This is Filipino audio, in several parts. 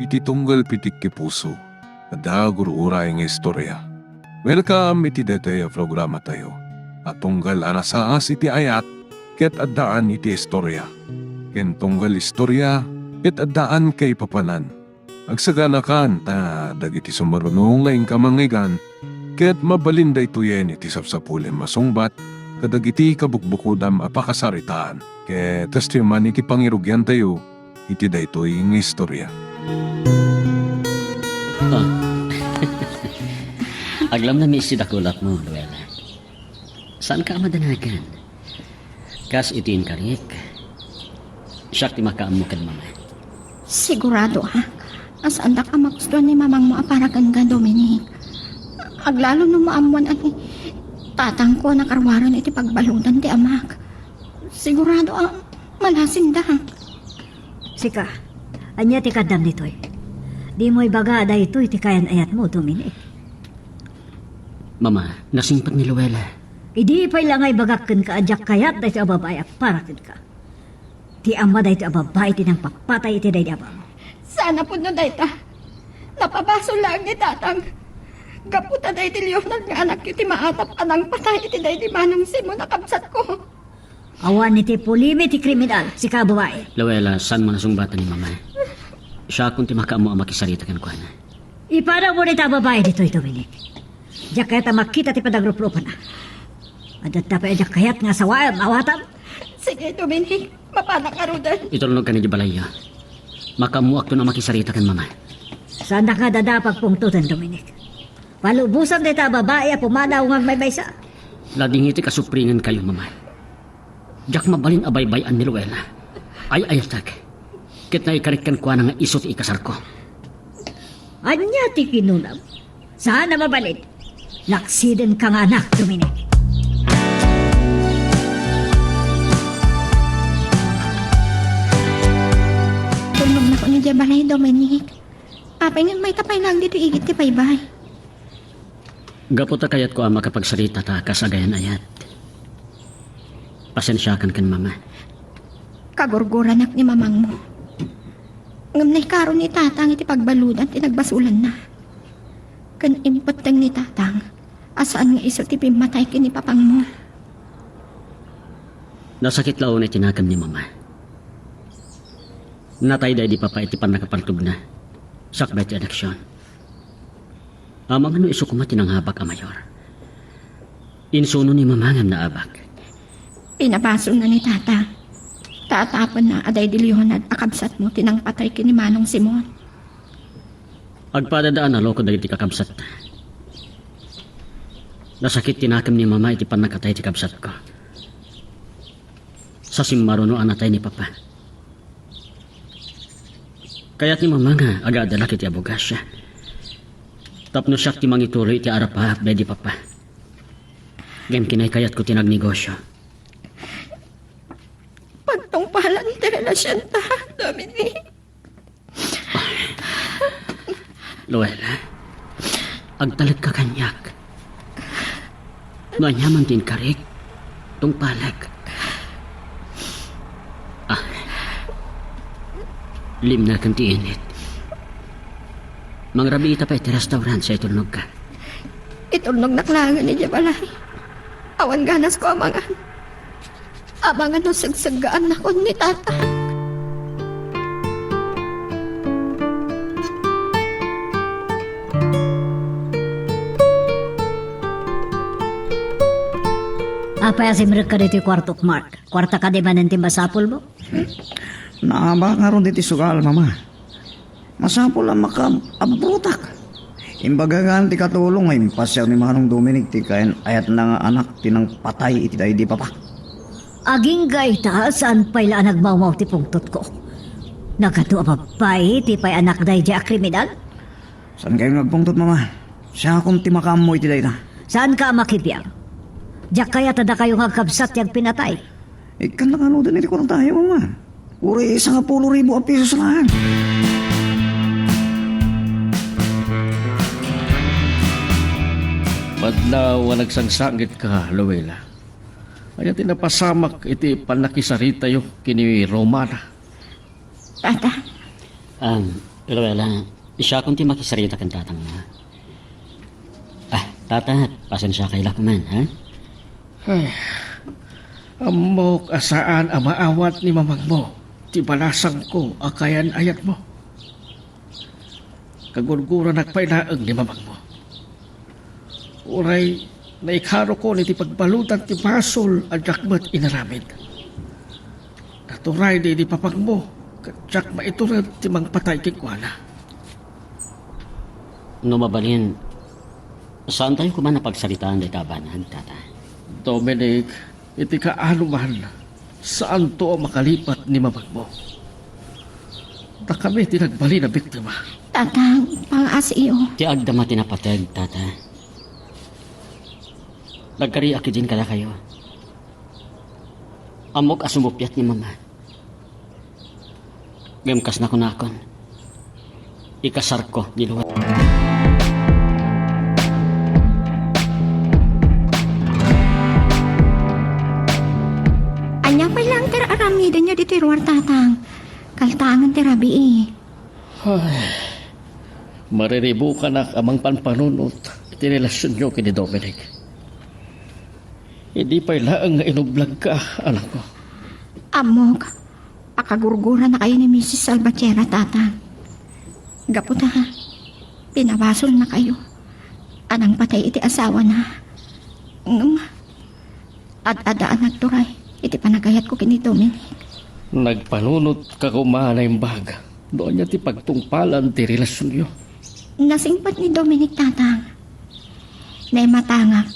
iti tunggal pitik ki puso. Ada gurura yung istorya. Welcome iti dete programa tayo. At tunggal anasaas iti ayat, ket addaan iti istorya. Ken tunggal istorya, ket addaan kay papanan. Agsaganakan ta dagiti sumarunong laing kamangigan, ket mabalinda ituyen iti sapsapulen masungbat, kadagiti kabukbukudam apakasaritaan. Ket testiman iti pangirugyan tayo, iti daytoy ng istorya. Oh. Aglam na si dakulat mo, Luella. Saan ka madanagan? Kas itiin karik. Siyak ti makaam mo kan mama. Sigurado ha? Asaan da ka magustuhan ni mamang mo aparagan ka, Dominic? Aglalo nung maamuan at tatang ko nakarwaran iti pagbaludan ti amak. Sigurado malasin da. Sika, anya ti kadam nito'y. Di mo'y baga da ito iti kayan ayat mo, Dominic. Mama, nasingpat ni Luella. Idi pa'y langay bagakken ka adyak kayat da ito ababay aparagan ka. Ti ama da ito ababay ti nang papatay iti day di abang. Sana po no dayta. Napabaso lang ni tatang. Kaputa day ti Leonard nga anak iti maatap anang patay iti day di manong simo nakabsat ko. Awan iti pulimi ti kriminal, sika babae. Luella, saan mo nasungbatan ni mama? Siya kung ti makaam mo ang makisarita kan ko na. Iparang mo nita babae dito'y, Dominic. Diyak kayat makita ti padagrup-rupan na. Adat tapay diyak kayat nga sawaan, awatam. Sige, Dominic. Mapanak ka rudan. Itulunog ka ni di balaya. Makamuak to na makisarita kan mama. Saan na nga dadapag pungtutan, Dominic? Palubusan nita babae a pumanaw ngang may baysa. Lading iti kasupringan kayo, mama. Diyak mabalin abay-bayan ni Luella. Ay ayatag. Kit na ikarikan ko nga isot ikasar ko. Anya ti kinunam. Saan na mabalin? Laksiden ka nga anak, Dominic. Tulog na ko ni Jabalay, Dominic. Apay nga may tapay lang dito igit ti paybay. Gaputa kayat ko ang makapagsarita ta kasagayan ayat. Pasensyakan kan mama. Kagurguran ni mamang mo. Ngam na ikaroon ni tatang iti pagbaludan ti nagbasulan na. Kan impatang ni tatang. Asaan nga iso ti pimatay kini papang mo. Nasakit lao na tinakam ni mama. Natay day di papa iti pan nakapaltog na. Sakbay ti adaksyon. Amang ano iso kumati ng habak a mayor. Insuno ni mamangam na abak. Pinabaso na ni tatang. Tatapon na aday di Leonard akabsat mo tinang patay kini Manong Simon. Agpadadaan na loko dagiti kakabsat. Nasakit tinakam ni mama iti pan nakatay ti kabsat ko. Sa simmaruno anatay ni papa. Kaya't ni mama nga aga-adala kiti abogasya. Tapno siya ti mangituloy iti arapahap day di papa. Gem kinay kayat ko tinagnegosyo. Pagtungpalan ti relasyon ta, Dominic. Luella, agtalag ka kanyak. Manyaman tin karik, tung palag. Lim na kan ti init. Mangrabi ita pa iti restaurant sa itulnog ka. Itulnog na klangan ni Jabalay. Awan ganas ko amangan. Amangan no sagsagaan na ko ni tata. Apa si mereka dito kwartok Mark? Kwarta ka di ba nanti masapol mo? Naaba nga ron diti sugal, mama. Masapol ang makabrutak. Imbaga nga ti katulong ay pasyaw ni Manong Dominic ti kayan ayat na nga anak tinang patay iti day di papa. Aging gaita saan pa'y laan nagmamaw ti pungtot ko. Nagkatu ababay ti pa'y anak day di kriminal? Saan kayo nagpungtot, mama? Siya akong ti makamo iti day na. Saan ka makibiyang? Diyak kaya tada kayo ngagkabsat yung pinatay. Ikan na kano din iti ko tayo, mama. Uri 10,000 ang pisos lang. Madlaw nagsangsangit ka, Luella. Ay tinapasamak iti panakisarita yo kini Romana. Tata, Luella, siya kung ti makisarita kan tatang mo. Tata, pasensya kay lakuman, ha? Amok asaan ang maawat ni mamang mo. Ti balasang ko akayan ayat mo. Kagurgura nagpainaag ni mamang mo. Uray, naikaro ko ni ti pagbalutan ti basol at jakmat inaramid. Naturay di papang mo. Katsak maiturad ti mang patay kikwana. No mabalin, saan tayo kuman napagsalitaan day kabanan, tata? Dominic, iti kaano man, saan to ang makalipat ni mamang mo? Na kami tinagbali na biktima. Tatang, pangaas iyo. Ti agdama tinapateg, tata. Nagkari akidin kada kayo. Amok asumupyat ni mama. Gamkas na ko nakon. Ikasar ko ni Luwat. Anya pa lang aramida niya dito ruwar tatang. Kaltangan tirabi eh. Mariribo ka na amang panpanunot iti relasyon nyo kini Dominic. Hindi pa ilaang nga inublag ka, anak ko. Amok, pakagurgura na kayo ni Mrs. Salvatierra, tatang. Gaputa ha, pinabasol na kayo. Anang patay iti asawa na. Ad-adaan nagturay, iti panagayat ko kini Dominic. Nagpanunot ka kumana yung baga. Doon niya ti pagtungpalan ti relasyon nyo. Nasingpat ni Dominic, tatang. Naimatangak,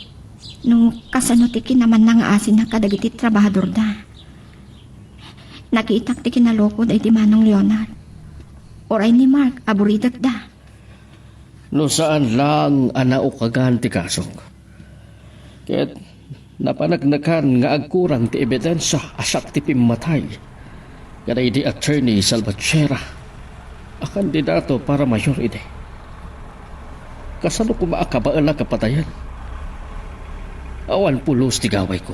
nung kasanutikin naman nang asin na kadagiti trabahador da. Nakiitak ti kinaloko da iti Manong Leonard. Oray ni Mark, aburidak da. No saan lang anao kagan ti kasong. Kaya't napanagnakan nga agkurang ti ebidensya asak ti pimatay. Kanay di attorney Salvatierra, a kandidato para mayor ide. Kasano ko maakabaan na kapatayan? Awan pulos ti gaway ko.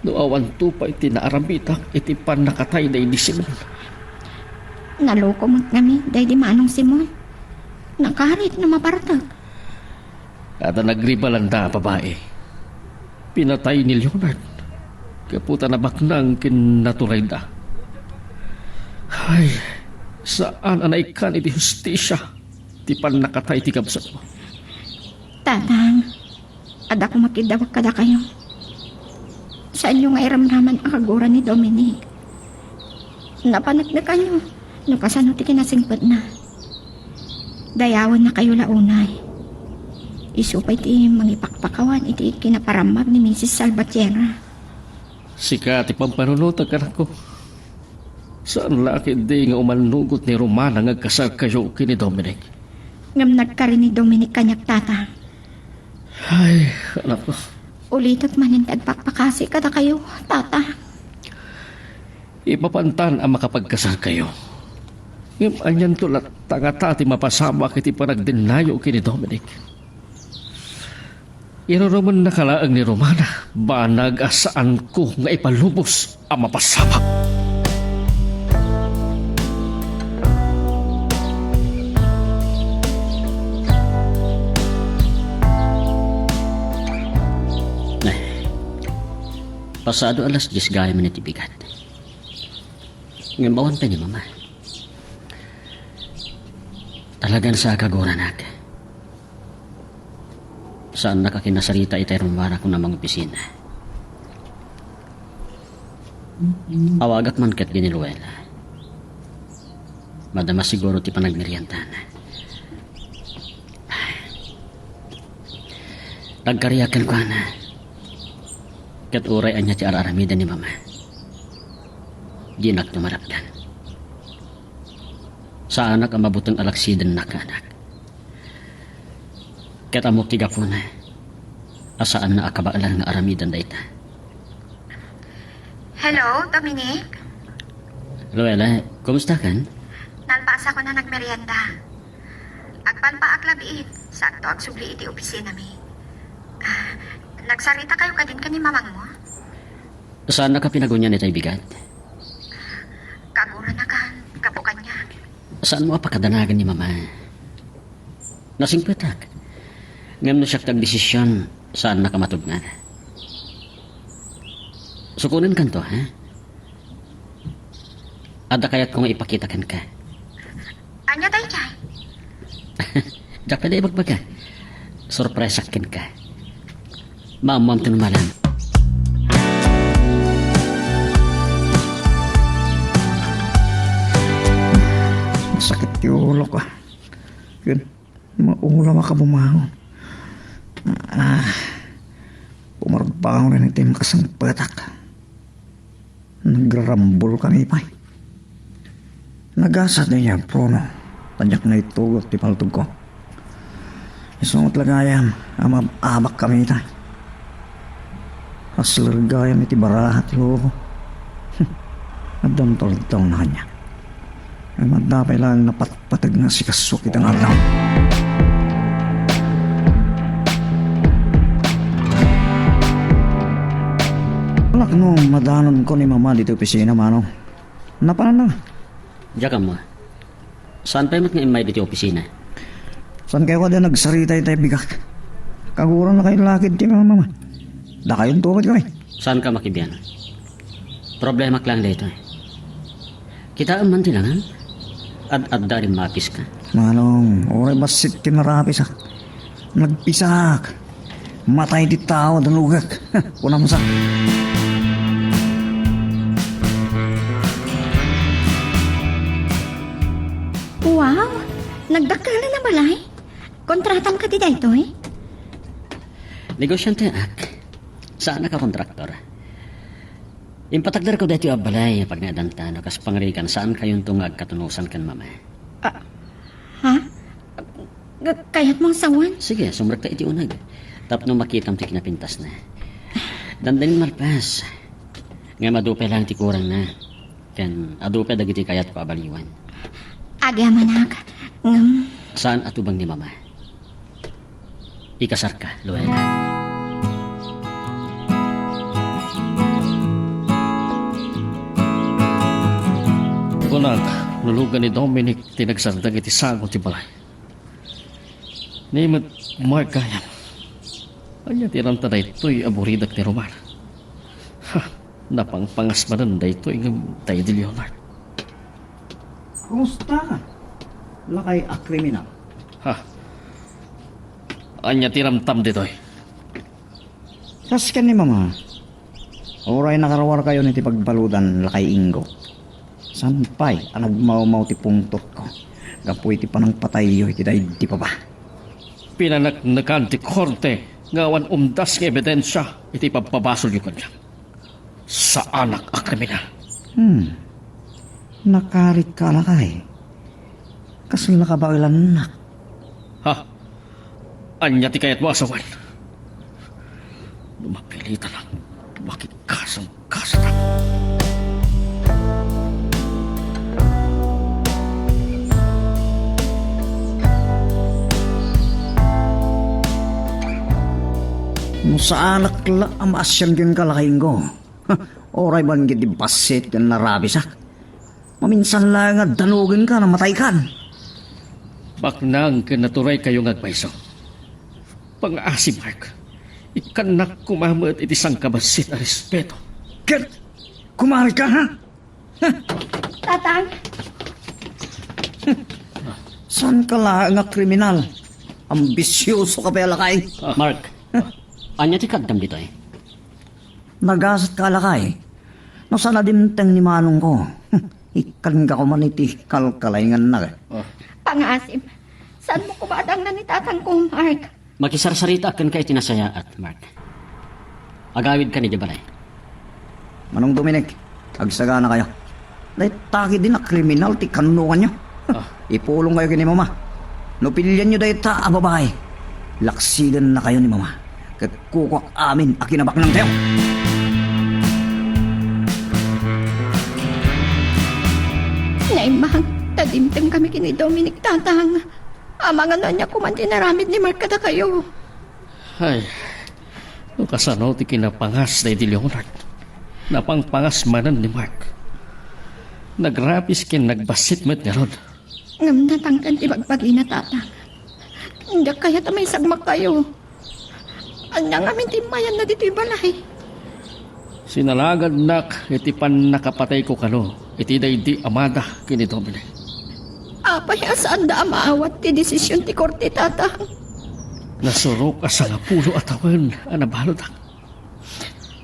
No awan tupay ti naaramitak iti pan nakatay na ini Simon. Naloko mo kami, dahi di Manong Simon. Nakarit na maparatag. At nagribalanda babae. Pinatay ni Leonard. Kaputa na baknang kinaturay da. Ay, saan anaikan iti hustisya? Ti pan nakatay ti kabsat mo. Tatang, ada ko makidawag kada kayo. Saan yung airamraman ang kagura ni Dominic? Napanag na kayo, no kasano ti kinasingpad na. Dayawan na kayo launay. Isupay ti mangipakpakawan iti kinaparamag ni Mrs. Salvatierra. Sika ti pampanunotag ka ko. Saan laki di nga umanugot ni Romana nga kasal kayo kini Dominic? Ngam nagkarin ni Dominic kanyak tatang. Ay, anak ko. Ulitot manintag pakpakasi kada kayo, tata. Ipapantan ang makapagkasal kayo. Yung anyan to tangata ti mapasama kiti panagdenayo kini Dominic. Iroraman nakalaang ni Romana, banag asaan ko nga ipalubos ang mapasama. Pasado alas 10 gaya man iti bigat. Ngayon bawan pa ni mama. Talagang sa kagoranak. Saan nakakinasarita itay rumara ko namang opisina. Awagat man kat giniluwela. Madama siguro ti panagmerientan. Nagkariyakan ko na. Kat uray anya ti araramida ni mama. Di nagtumarapdan. Sa anak ang mabutang alaksidan na kanak. Kat amok tiga po na. Asaan na akabaalan nga aramidan da ita. Hello, Dominic? Luella, kumusta kan? Nalpaasa ko na nagmerienda. Agpan pa aglabiit. Sakto agsubli iti opisina mi. Nagsarita kayo kadin ka ni mamang mo? Saan na ka pinagunya ni tayo bigat? Kagura na kan, kabukan niya. Saan mo apakadanagan ni Mama? Nasing petak. Ngam na siya tagdesisyon saan nakamatugnan. Sukunin kan to, ha? Ada kayat kong ipakitakan ka. Anya tayo dyan? Diyak pwede ibagbaga. Surprise akin ka. Maamam tinumalan. Sakit ti ulo ko. Yun, maulam ka bumangon. Pumarbaho rin ito yung kasang patak. Nagrarambol kami pa. Nagasad na niya, prono. Tanyak na itugot ti paltog ko. Isungot lagayam, amabak kami ita. Aslargayam iti barahat yo. Nagdantol-tol na kanya. Ay madapay lang napatpatag na si kasuk itang alaw. Wala no, madanon ko ni Mama dito opisina, manong. Napanan na. Diyak mo. Saan pa yung nga imay dito opisina? Saan kayo kada nagsaritay tayo bigak? Kaguran na kayo lakid ti Mama. Da kayong tubad kami. Saan ka makibiyan? Problema ka lang dito. Kita ang mantilangan. Ad-adda rin mapis ka. Manong, oray basit kinarapis ah. Nagpisak. Matay di tao danugak. Kuna mo sa. Wow! Nagdakala na balay? Kontratam ka di dito eh? Negosyante ak. Saan ka kontraktor? Impatagdar ko dito abalay pag nadantano kas pangrikan saan kayong tungag katunusan kan Mama. Ha? Kaya't mong sawan? Sige, sumrak ta iti unag. Tapno makitam ti kinapintas na. Dandanin malpas. Nga madupay lang ti kurang na. Ken adupay dagiti kayat ko abaliwan. Agamanak. Saan atubang ni Mama? Ikasar ka, Luella. Kunag, nulugan ni Dominic tinagsardag iti sagot ti balay. Nimot Mark Gayam. Anya tiranta na ito'y aburidak ni Romar. Ha, napangpangas manan na ito'y ng tayo di Leonard. Kumusta ka? Lakay a kriminal. Ha, anya tiramtam dito'y. Kas ka ni Mama. Oray nakarawar kayo niti pagbaludan lakay Ingo. Sampay ang nagmaumaw ti pungtot ko. Gapoy ti panang patayo iti dahi di pa ba. Pinanaknakan ti korte ngawan umdas ng ebidensya iti pagpabasol yung kanya. Sa anak a kriminal. Nakarit ka lakay. Kasal na ka ba ilan na? Ha, anya ti kayat mo asawan. Lumapilitan lang. Makikasang-kasa lang. No sa anak la amasyan yun kalakain ko. Oray ban giti basit kan narabisak. Maminsan lang nga danugin ka na matay kan. Baknang kinaturay kayo ngagpaiso. Pang-asi Mark, ikanak kumamot iti sang kabasit a respeto. Ket, kumari ka ha? Tatang! San ka lang nga kriminal? Ambisyoso ka pa lakay. Mark, anya ti kagdam dito eh. Nagasat ka lakay. No sana dimteng ni manong ko. Ikan ka kuman iti kalkalayngan na. Pangasim. Saan mo ko ba adang na ni tatang ko, Mark? Makisarsarita akan ka itinasaya at Mark. Agawid ka ni Jabalay. Manong Dominic, agsaga na kayo. Dahil taki din na kriminal ti kanunukan nyo. Ipulong kayo kini Mama. No pilyan nyo dahil ta babae. Laksigan na kayo ni Mama. Kat kukwak amin akinabak ng tayo. Naimahang tadimteng kami kini Dominic tatang. Amang ano niya kuman tinaramid ni Mark kada kayo. Ay, no kasano ti kinapangas na iti Leonard. Napangpangas manan ni Mark. Nagrapis kin nagbasit met ni Rod. Ngam natangkan ti bagbagi na tata. Hindi kaya ta may sagmak kayo. Anya nga min timayan na dito'y balay. Sinalagad nak, iti pan nakapatay ko kano, iti di amada kini Dominic. Apay saan da maawat ti desisyon ti korte tata. Nasurok asa nga pulo atawan, anabalod ak.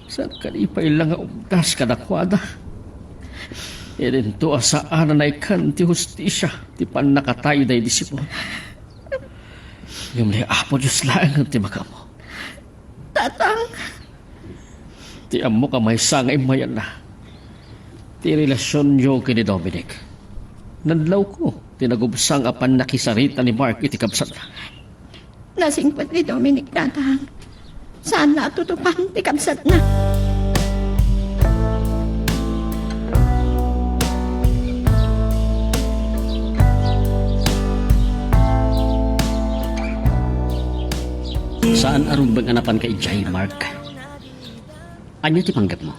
Saan kanipay lang nga umdas kadakwada. Irin to asaan na ikan ti hustisya, ti pan nakatay day disipon. Yung may apo Diyos lang ti makamo. Tatang, Ti amo ka may sangay mayan na. Ti relasyon nyo kini Dominic. Nanlaw ko, tinagubsang apan nakisarita ni Mark iti kabsat na. nasingpat ni Dominic tatang. Saan na tutupan ti kabsat na? Saan aron bang anapan kay Jay, Mark? Anya ti panggap mo?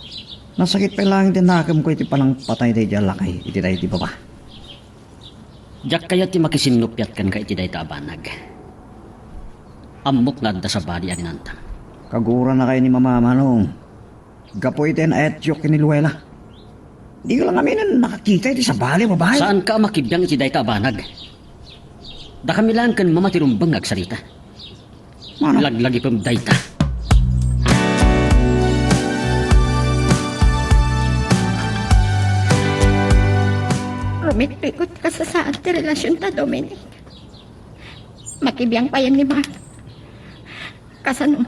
Nasakit pa lang tinakam ko iti palang patay day dyan lakay. Iti day ti baba. Jak kaya ti makisinupyat kan ka iti day tabanag. Amok na da sa bali aninantang. Kagura na kayo ni Mama Manong. Gapoy iten ayat yok ni Luela. Di ko lang amin nakakita iti sa bali babae. Saan ka makibyang iti day tabanag? Da kami lang kan mamatirumbang agsalita. Mano? Laglagi pang dayta. Rumit-rikot ka sa saan ti relasyon ta, Dominic. Makibiyang pa yan ni Mark. Kasano,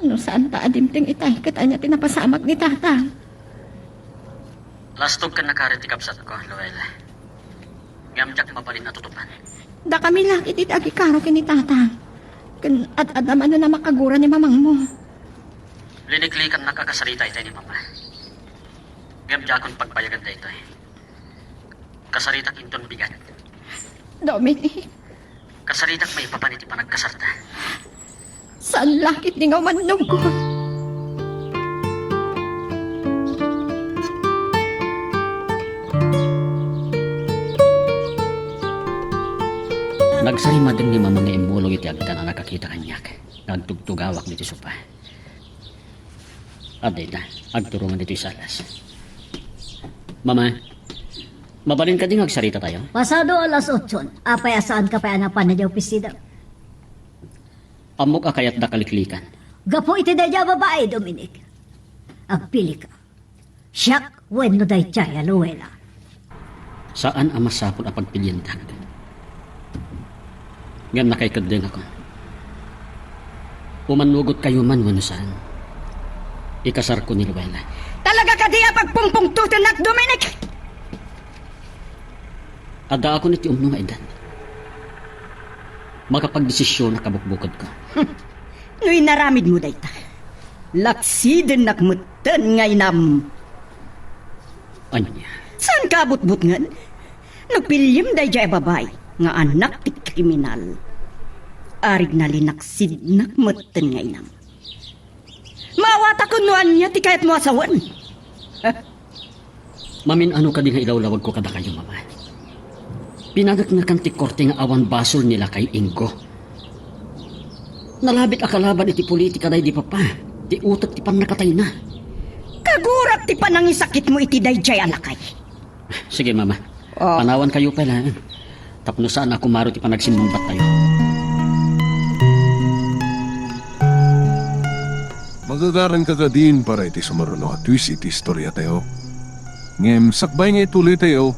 no saan ta adimting itay kita niya tinapasamak ni tata. Lastog ka nakarit ikapsat ko, Luella. Ngamjak mabalin na tutupan. Da kami lang ititagi karo kini tata. At adaman na makagura ni mamang mo. Liniklikan nakakasalita ito ni Mama. Ngamjakon pagpayagan da ito eh. Kasarita kinton bigat. Dominic, Kasaritak may papaniti pa nagkasarta. saan lakit ni nga manong ko? Nagsarima din ni Mama nga imulong iti agka na nakakita kanyak. Nagtugtugawak niti sopa. Aday na, agturungan nito salas. Mama, mabalin ka din agsarita tayo? Pasado alas 8, apay asaan ka pa anapan na diyaw pisida. Amok akayat da kaliklikan. Gapo iti dadya babae, Dominic. Agpili ka. Siyak, wenno day chaya, Luela. Saan ang masapon ang pagpilyentan? Ngam nakaikadeng ako. Umanugot kayo man wano saan. Ikasar ko ni Luella. Talaga ka diya pagpungpung tutunak, Dominic! Ada ako niti umno nga edan. Makapagdesisyon na kabukbukod ko. No'y naramid mo dayta. Laksiden nakmutan nga inam. Anya? Saan ka butbut nga? Nagpilyem day jay babay nga anak ti kriminal. Arig na linaksid nakmutan nga inam. Mawata ko noan niya ti kayat mo asawan. Mamin ano ka din nga ilawlawag ko kada kayo, Mama. Pinagak nga kanti korte nga awan basol nila kay Ingo. Nalabit akalaban iti politika day di papa. Ti utot ti pan nakatay na. Kagurat ti panangisakit mo iti day jay alakay. Sige, Mama. Panawan kayo pala. Tapno saan ako maro ti panagsimumbat tayo. Magagaran ka din para iti sumaruno at twist iti istorya tayo. Ngem, sakbay nga ituloy tayo.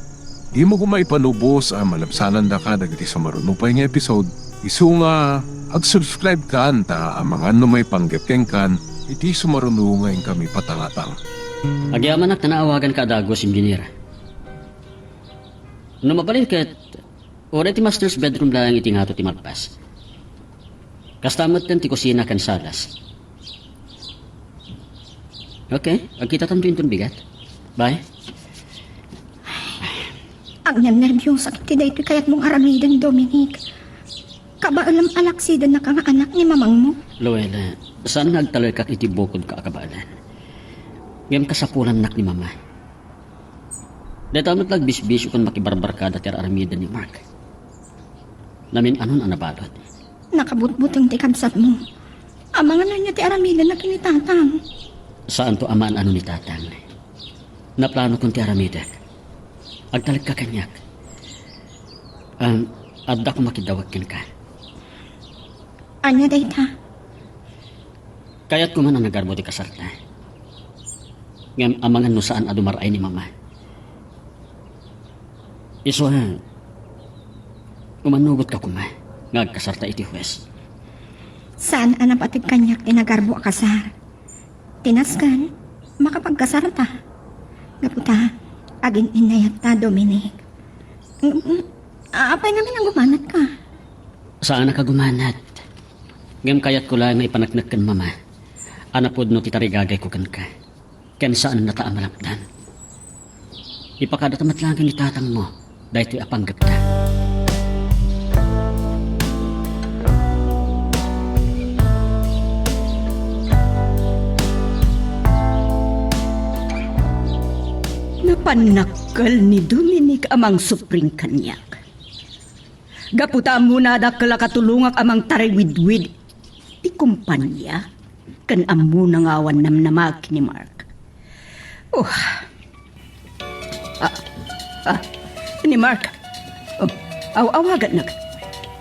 Di mo kumaipanubos ang malapsanan da ka dagiti sumaruno pa nga episode. Isu nga, ag-subscribe ka anta ang mga ano may panggapkeng kan, iti sumaruno ngayon kami patangatang. Agyaman ak tanaawagan ka dagos engineer. No mabalin ket ora ti master's bedroom lang iti ngato ti malpas. Kastamot kan ti kusina kan salas. Okay, agkita tam din bigat. Bye. Ang niyang nervyong sakit ti daytoy kayat mong aramidan, Dominic. Kabaalam alaksidan na ka nga anak ni mamang mo. Luella, saan nagtaloy kak iti bukod ka akabalan? Ngayam kasapulan nak ni Mama. Dahil tamot lang bisbisyo kung makibarbarkada ti aramidan ni Mark. Namin anon ang nabalot. Nakabutbutang ti kabsat mo. Amangan na niya ti aramidan na kinitatang. Saan to amaan ano ni tatang? Naplano kong ti aramidan. Agtalag ka kanyak. Adda ko makidawag ka. Anya dayta? Kaya't ko man ang nagarbo ti kasarta. Ngam amangan no saan adumaray ni mama. Iso umanugot ka kuma. Ngagkasarta iti huwes. Saan anapatid kanyak tinagarbo akasar? Tinaskan, makapagkasarta. Gaputa, aging inayat ta, Dominic. Apay namin ang gumanat ka. Saan na ka gumanat? Ngam kayat ko lang nga ipanaknak kan mama. Anapod no titarigagay ko kan ka. Ken saan nataamalakdan. Ipakadatamat lang ni tatang mo. Dahil ito'y apanggap ka. Napanakal ni Dominic amang supring kanyak. Gaputa muna dakala katulungak amang tariwidwid ti kumpanya kan amuna ngawan namnamag ni Mark. Ni Mark. Awagan nag.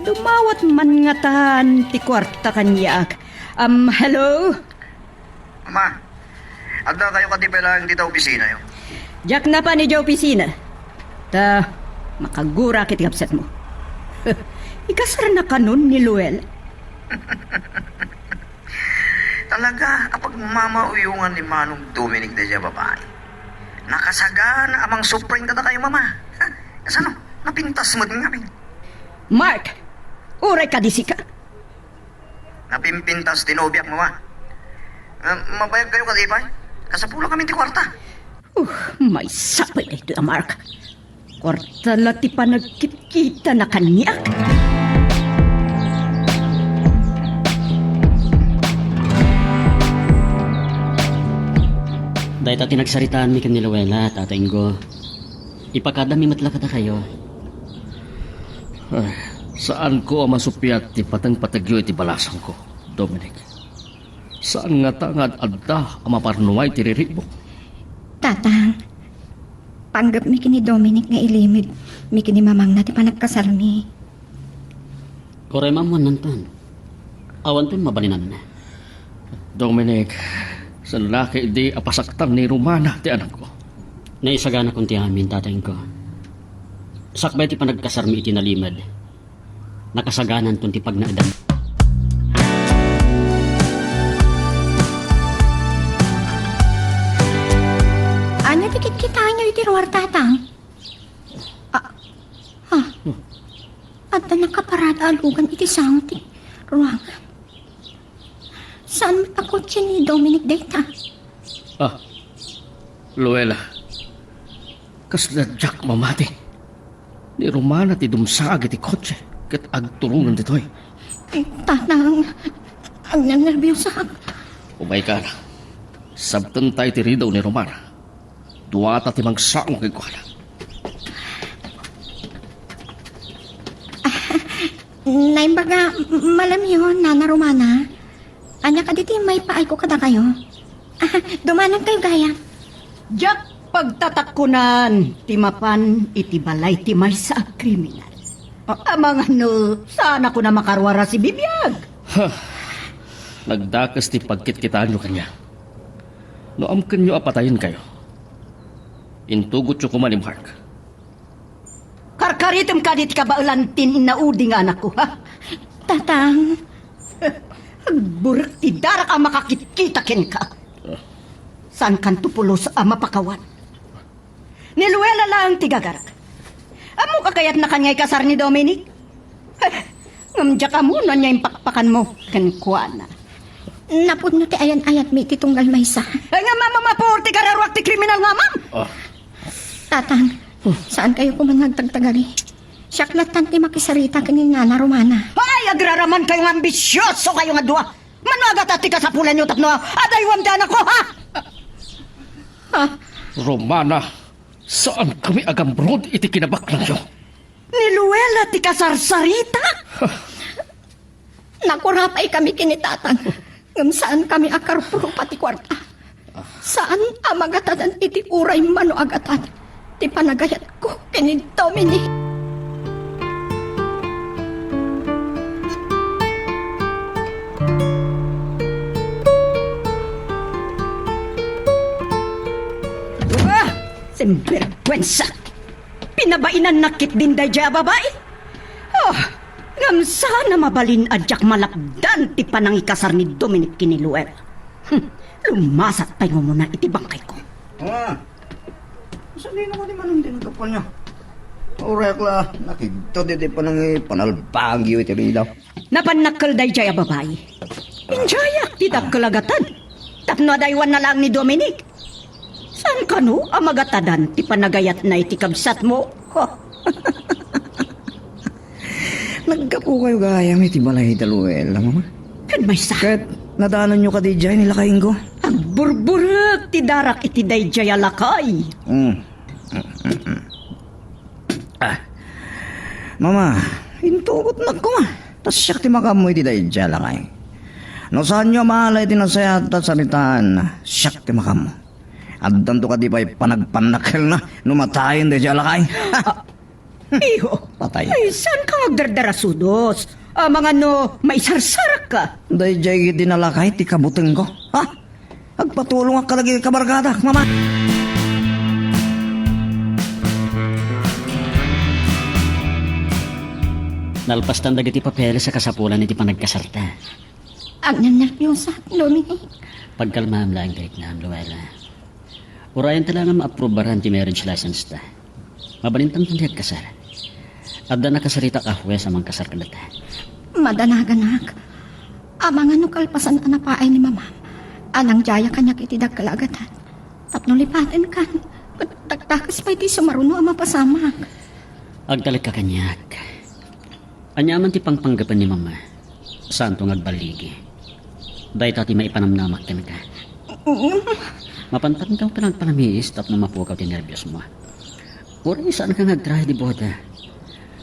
Dumawat man nga tahan ti kwarta kanyak. Hello? Ma, adda kayo katipelang dito opisina yo. Jack na pa ni Joe opisina. Ta, makagura kiti kapsat mo. Ikasar na kanon ni Luel. Talaga, kapag mamauyungan ni Manong Dominic de babae, nakasagana amang supring tata kayo, mama. Kasano? Napintas mo din kami. Mark, uray ka disi ka. Napimpintas tinobyak, mama. Mabayag kayo katipay? Kasapula kami ti kwarta. May sapay na ito, Mark. Kwarta lati pa nagkikita na kanyak. Dahil ta tinagsaritaan mi kan ni Luella, tatay ko. Ipakadami matlakata kayo. Ay, saan ko ang masupiyat ti patang patagyo iti balasang ko, Dominic? Saan nga tangad adda ang maparnuay ti riribok? Tatang, panggap mi kini Dominic nga ilimid. Mi kini mamang na ti panagkasarmi. Kore mamon nanton. Awan ton mabalinan na. Dominic, sa lalaki di apasaktan ni Romana ti anak ko. Naisagana kong ti amin, tatay ko. Sakbay ti panagkasarmi iti nalimad. Nakasaganan ton ti pagnaadam. Anya tikit kita nyo iti ruwar, tatang? At na nakaparada alugan iti sangti. Ruangan. Saan matakot siya ni Dominic data? Luella, kasla Jack mamati. Ni Romana ti dumsaag iti kotse ket agturungan ditoy. Tatang, ang nanervyos ako. Umay ka na. Sabtan tayo ti ridaw ni Romana. Duwata ti magsaong kay kuala. Naimbaga, malam yun, Nana Romana. Anya ka diti may paay ko kada kayo. Dumanag kayo gaya. Jack, pagtatakunan, timapan, itibalay, timay sa kriminal. Amang ano, saan ako na makarwara si Bibiyag? Nagdakas ti pagkitkitaan nyo kanya. No amkan nyo apatayin kayo. Intugot nyo kuman ni Mark. Karkaritim ka dit kabaulantin inaudi nga anak ko, ha? Tatang, Burak ti darak ang makakikita ken ka. Saan kan tupulos ang mapakawan? Niluwela lang ti gagarak. Amo ka kaya't na kanya'y kasar ni Dominic? Ngamdya ka muna niya yung pakpakan mo, kankwana. napudno ti ayan-ayat mi ti tunggal maysa. Ay nga mamamapurti ka raruak ti kriminal nga, ma'am. Tatang, saan kayo kumangagtagtagali? Siyaklatan ti makisarita kini nga na Romana. Ay, agraraman kayong ambisyoso kayo nga dua. Managat at tika sa pulan nyo tapno. Adaywam dyan ako, ha? Romana, saan kami agambrod iti kinabaklan nyo? Ni Luella ti kasarsarita? Nakurapay kami kinitatang. Ngam saan kami akarpuro pati kwarta. Saan amagatadan iti uray mano agatan. Ti panagayat ko kini Dominic. Simberkwensa! Pinabainan nakit din day dya babae? Oh, ngam sana mabalin adyak malapdan ti panangikasar ni Dominic kini Luella. Lumasat pa'y mo muna iti bangkay ko. Saan din ako di man din kapal niya? Orek la, nakito di pa nang panalbagyo iti rilaw. Napanakal day dya babae. Injayak ti kalagatan. Tapno daywan na lang ni Dominic. Saan ka no amagatadan ti panagayat na iti kabsat mo? Nagkapo kayo gaya may tibalay taluel, mama. Kan may sa Kahit nadalan nyo ka di dyan nilakain ko. agburburek ti darak iti day dya lakay. Mama, intugot na ko ma. Tas siyak ti makamoy ti dahil dyan lang ay. No saan nyo mahalay ti nasayat at salitaan, siyak ti makamo. Addan to ka di pa'y panagpanakil na, numatayin di dyan lang ay. Iho, Patay. ay saan ka magdardarasudos? Mga no, may sarsarak ka. Dahil dyan dinalakay ti kabuteng ko. Ha? Agpatulong ka lagi kabarkada, mama. Nalpastan dagiti papeles sa kasapulan iti panagkasarta. Agnan nervyosa, Dominic. Pagkalmam lang kahit na Luella. Urayan tala nga ma-aprobaran ti marriage license ta. Mabalintang tandiag kasar. Adda nakasarita ka huwes amang kasar kalata. Madanaganak. Amang ano kalpasan anapaay ni mama. Anang jaya kanyak itidag kalagatan. Tapno lipatin kan. Taktakas pa iti sumaruno ang mapasamak. Agtalik ka kanyak. Anyaman ti pangpanggapan ni mama. Saan tong agbaligi. Dahil tati maipanamnamak ka na ka. Mapantan daw panagpanamiis tapno mapukaw ti nervyos mo. Uri saan ka nagtrahe di boda.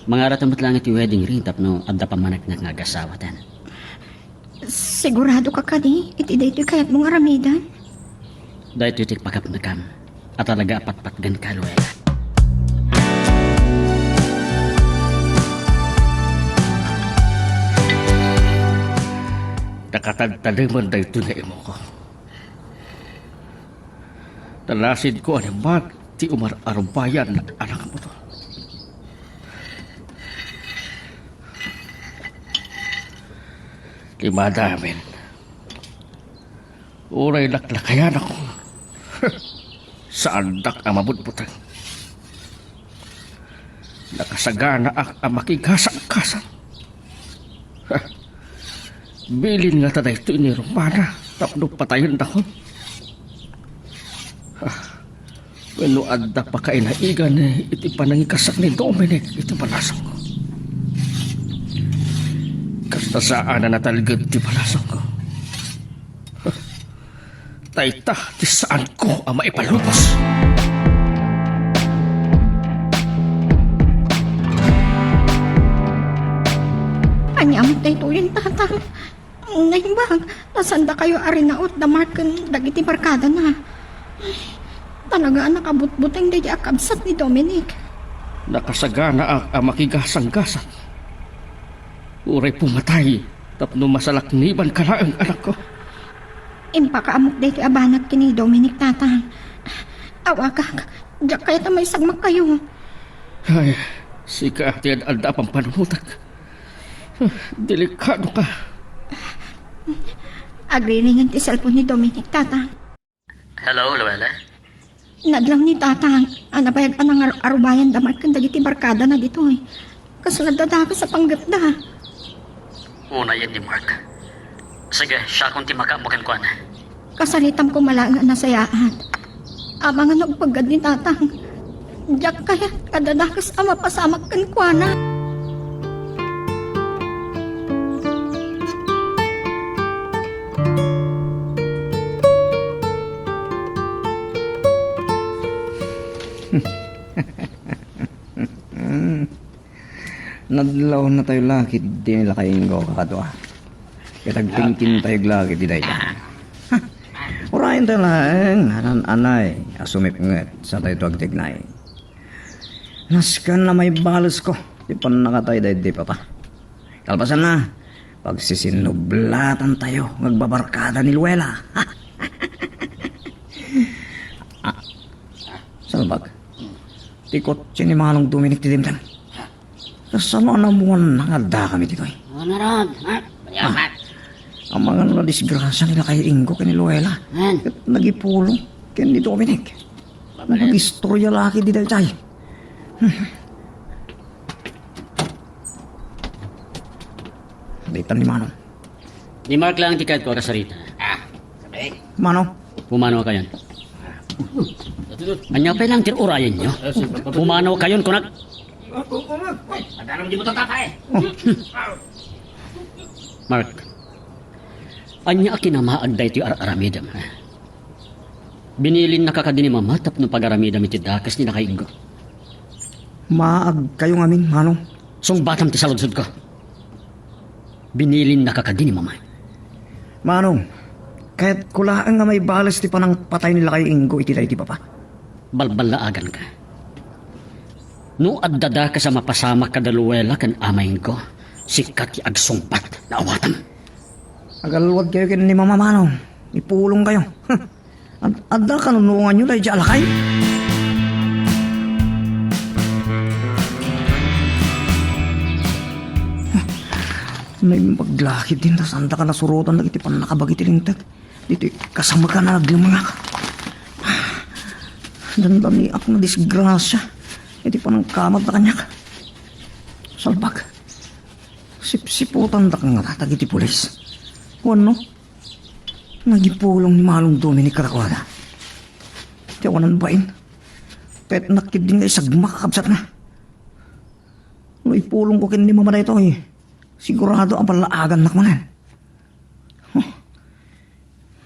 Mangarat amat lang iti wedding ring tapno adda pamanak na ngagasawatan. Sigurado ka kani, iti daytoy kayat mong aramidan. Dahil titik pakap na kam. At talaga apatpatgan ka, Luella. Nakatagtaliman na ito na imo ko. Talasid ko ang mag ti umar arubayan na anak mo to. Lima damin. Uray laklakayan ako. Sa andak ang mabutbutan. Nakasagana ang makigasang-kasang. Bilin nga taday ito ni Romana. Tapno patayin na ko. Wano adda pa kainaigan iti panangikasak ni Dominic iti palasang ko. Kasta saan na natalagad iti palasang ko. Tayta, ti saan ko ang maipalubos. Anyamot daytoy yung tatang. Naimbang, nasanda kayo arinaot da marken dagiti barkada na. Ay, talaga nakabutbuteng di akabsat ni Dominic. Nakasagana ang makigasang-gasang. Uray pumatay, tapno masalakniban ka lang ang anak ko. Impakaamok daytoy abanat kini Dominic tatang. Awakak, diyak kaya ta may sagmak kayo. Ay, sika ati alda pang panunutak. Delikado ka. Agriringan ti cellphone ni Dominic tatang. Hello, Luella. Nadlang ni tatang, anabayag pa ng arubayan damar kan dagiti barkada na dito eh. Kasunod dadaka sa panggapda. Una yan ni Mark. Sige, siya kung ti makabukan ko na. Kasalitam ko malanga na sayaan. Amang nagpagad ni tatang. Diyak kaya kadadakas ama pasamak kan kwa na. Nadlaw na tayo lakit, di nila kainggo kakadwa. Kitagpingkin tayo lakit, di tayo. Urayan tayo lang, anay, asumip nget, sa tayo tuwagtignay. Naskan na may balas ko, di pa nakatay dahil di pa pa. Kalpasan na, pagsisinublatan tayo, magbabarkada ni Luela. Salbag, tikot siya ni Manong Dominic Tidimtan. Kasano namuan nangada kami dito eh. Ano ron? Ang mga nadisgrasya nila kay Ingo kay ni Luela. At nagipulong kay ni Dominic. Nag-istorya laki di dahil tayo. Dito ni Manong. Ni Mark lang tikat ko kasarita. Manong, Pumanaw kayon. Anya pa lang urayan nyo. Pumanaw kayon kunak. Mark. Anya kinamaag da iti aramidam. Binilin na kakadini mamatap ng pag-aramidam iti dakas ni nakainggo. maag kayo ngamin, Manong. Song batam ti saludsod ko. Binilin na kakadini mamay. Manong, kahit kulaan nga may balas ti panang patay nila kay Ingo iti tayo ti papa. Balbalaagan ka. No addada ka sa mapasama kadaluwela kan amayin ko, sikat ti agsungpat na awatam. Agalwag kayo kin ni Mama Manong. Ipulong kayo. Adda kanunungan nyo tayo di alakay. May maglakit din, tas anda ka nasurutan na iti pan nakabagiti lingtag. Dito kasama ka na naglimangak. Dandami ako na disgrasya. Iti panang kamag na kanyak. Salbag. Sipsiputan da ka nga tatag iti pulis. Ano? Nagipulong ni Manong Dominic Karakwada. Tiyawanan bain. Pet nakid din nga isag makakabsat na. No ipulong ko kin ni Mama na ito eh. Sigurado ang palaagan na kumanan.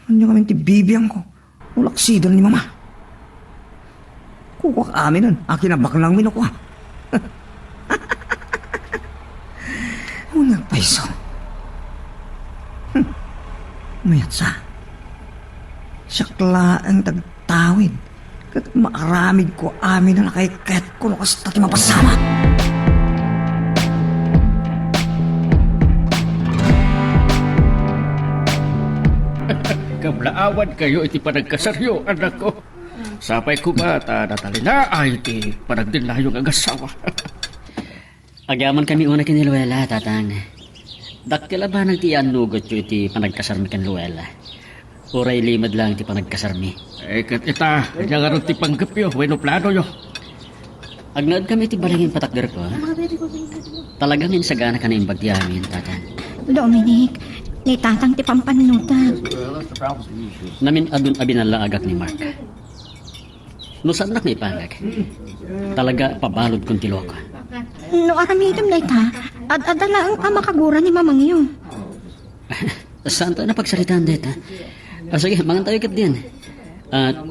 Ano kami tibibiyang ko? Ulaksidan ni Mama. Kukwak amin nun. Akin na baklang minukwa. Unang paiso. Mayat sa. Sakla ang tagtawid. Kat maaramid ko amin na nakaikat ko nukas tati mapasama. Kablaawan kayo iti panagkasaryo, anak ko. Sapay ko ba, natalina ay iti panagdinlayong agasawa. Agyaman kami una kin ni Luela, tatang. Dakila ba nang tiyan nugot yo iti panagkasarmi kan Luela? Uray limad lang iti panagkasarmi. Kat ita, kanya nga rin ti panggapyo, bueno plano yo. Agnaad kami iti balangin patakder ko. Talagang insagana ka na imbag ti amin, tatang. Dominic, ni tatang ti pampanunutan. Namin adun abinalaagak ni Mark. No sanak na ipangag. Talaga pabalod kong tiloko. No aramidam na ita, at adala ang amakagura ni mamang iyo. Saan tayo napagsalitaan dito? Sige, mangan tayo kat din.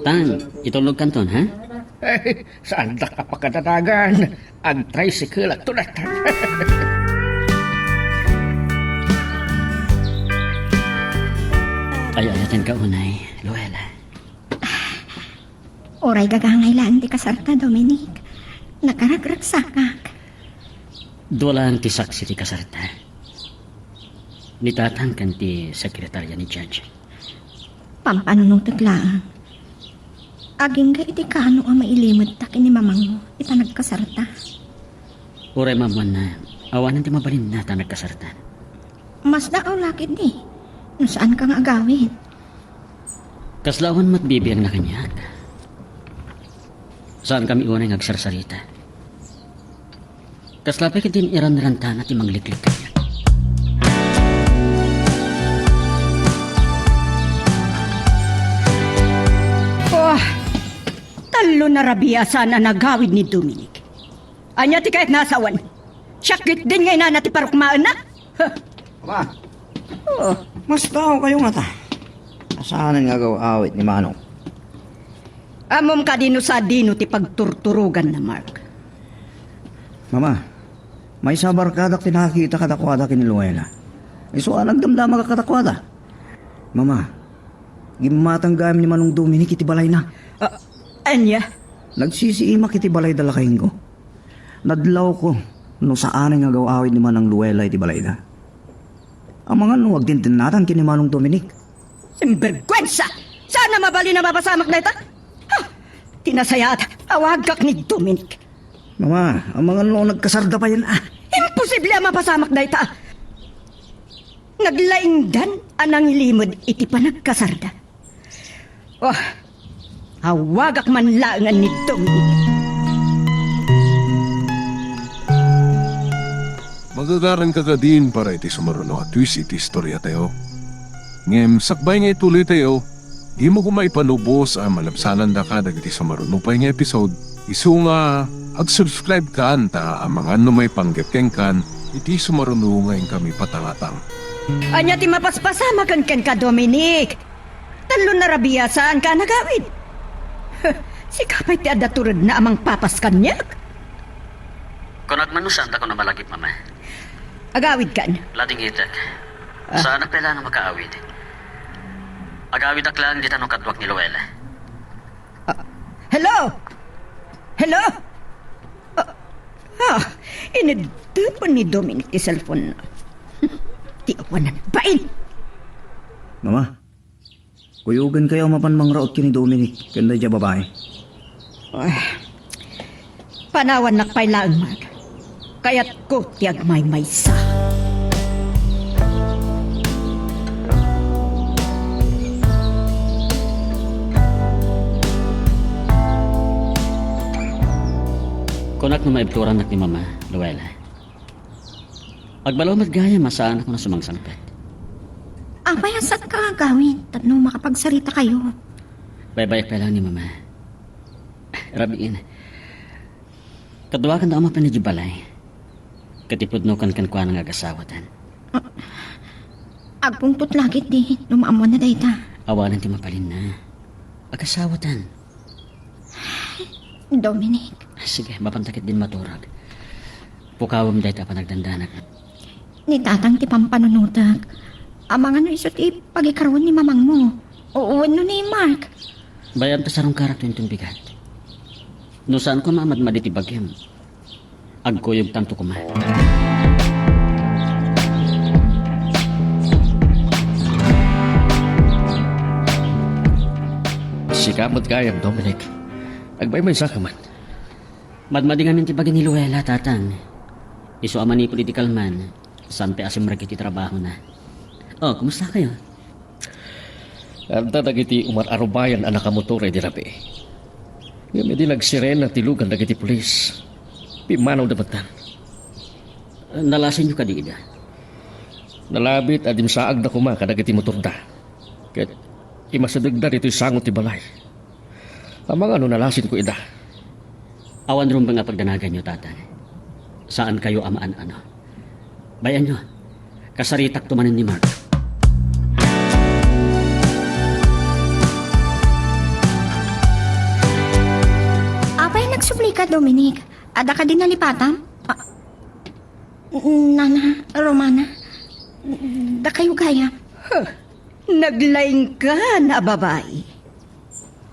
Tang, itulog kanton, ha? Saan da ka pakadadagan? Ang tricycle at tulat. Ayayatin ka unay, Luela. Oray gagangay lang ti kasarta, Dominic. Nakaragragsakak. Duwalang ti saksi ti kasarta. Nitatang kan ti sekretarya ni Judge. Pampanunutot lang. Aging ga iti kaano ang mailimod takin ni mamang mo, ipanagkasarta. Uray mamuan na, awanan ti mabalin na ta nagkasarta. Mas daaw lakit ni. No saan ka nga agawin? Kaslawan matbibiyang na kanya. Saan kami unay ngagsarsarita? Kaslapay ka din iran-ranta na ti mangliklik kanya. Oh, talo na rabia sana nagawid ni Dominic. Anya ti kahit nasawan. Syakit din ngay na ti parukmaan na. Ma, mas tao kayo nga ta. Asahanan nga awit ni Manong. Amom ka dino sa dino ti pagturturugan na Mark. Mama, May sabar kadak tinakita kadakwada kiniluwela. Iso nagdamdama ka kadakwada. Mama, gimatang gayam ni Manong Dominic iti balay na. Anya? Nagsisiima kiti balay dala kahingo. Nadlaw ko no saan nga gawawid ni Manang Luwela iti balay na. Ang mga nuwag din tinatan kini Manong Dominic. Simbergwensa! Sana mabali na mapasamak na ita? Ha! Tinasayat, awagak ni Dominic. Mama, ang mga nuwag nagkasarda pa yan Imposible ang mapasamak na ita. Naglaingdan anang ilimod iti pa nagkasarda. Oh, awagak man langan ni Dominic. Magagaran ka ka din para iti sumaruno at twist iti istorya tayo. Ngem, sakbay nga ituloy tayo, di mo kumay panubos ang malabsanan da ka dagiti sumaruno pa nga episode. Isu nga, ag-subscribe ka anta ang mga may panggapkeng kan, iti sumaruno ngayon kami patangatang. Anya ti mapaspasama kan ka Dominic. Talo na rabiyasaan ka nagawid. Si kapay ti adaturad na amang papas kanyak. Kung nagmanusan ako na malagip, mama. Agawid kan. Lading itak. Saan nagpela nga makaawid? Agawid aklang di tanong kadwag ni Luwela. Hello? Hello? Inadapan ni Dominic ti cellphone na. Ti awanan bain. Mama, kuyugan kayo mapanmang raot kini Dominic, kanda dya babae. Panawan nakpay lang mag. Kaya't ko tiyag may maysa. Kunak na maibturan nak ni Mama, Luwela. Agbalaw magaya, masaan ako na sumangsangpet. Ang payasat ka gawin, tatno makapagsarita kayo. Bye-bye pa lang ni Mama. Rabiin. Kaduwakan na ama pa ni Jibalay. Katipudnukan kan kuha ng agasawatan. Agpungtot lagit di, lumaamon na dayta. Awalan ti mapalin na. Agasawatan. Dominic, Sige, mapantakit din maturag. Pukawam dahi ta pa nagdandanak. ni tatang ti pampanunutag. Amang ano iso ti pagikaroon ni mamang mo. Uuwan no ni Mark. Bayan ta sarong karak tuwing bigat. No saan ko maamad maditi bagyam. Agkuyog tanto ko ma. Sikamot kayang, Dominic. Agbaymay sa kaman. Madmadingan ti bagay ni Luwela, tatang. Iso aman ni political man. Saan pa asim ragiti trabaho na. Oh, kumusta kayo? Anta dagiti umar arubayan anak kamotore di rabi. Ngayon di nagsirena tilugan dagiti pulis. Pimanaw damatan. Nalasin nyo ka di ida. Nalabit adim saag na kuma kadagiti motorda. Ket imasadagda dito'y sangot ti balay. Amang ano nalasin ko ida. Awan rin ba nga pagdanagan nyo, tatang? Saan kayo amaan ano? Bayan nyo, kasaritak tumanin ni Mark. Apay nagsubli ka, Dominic. Ada ka din nalipatan? Nana, Romana, da kayo gaya. Naglaing ka na babae.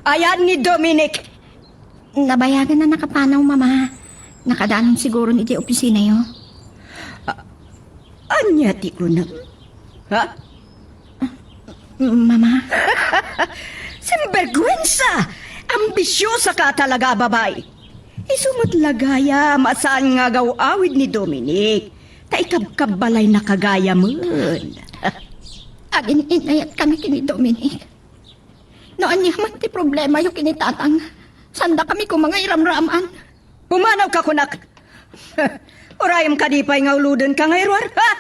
Ayan ni Dominic. Nabayagan na nakapanaw, mama. Nakadanon siguro ni di opisina yo. Anya ti kunam. Ha? Mama, Simbergwensa! Ambisyosa ka talaga, babae. Isumot lagaya, masaan nga gawawid ni Dominic. Taikabkabalay na kagaya mo. agin inayat kami kini Dominic. Noon niya man ti problema yung kinitatang. Sanda kami kung mga iramraman. Pumanaw ka, kunak. Orayam ka di pa'y nga uludan ka ngayrwar, ha?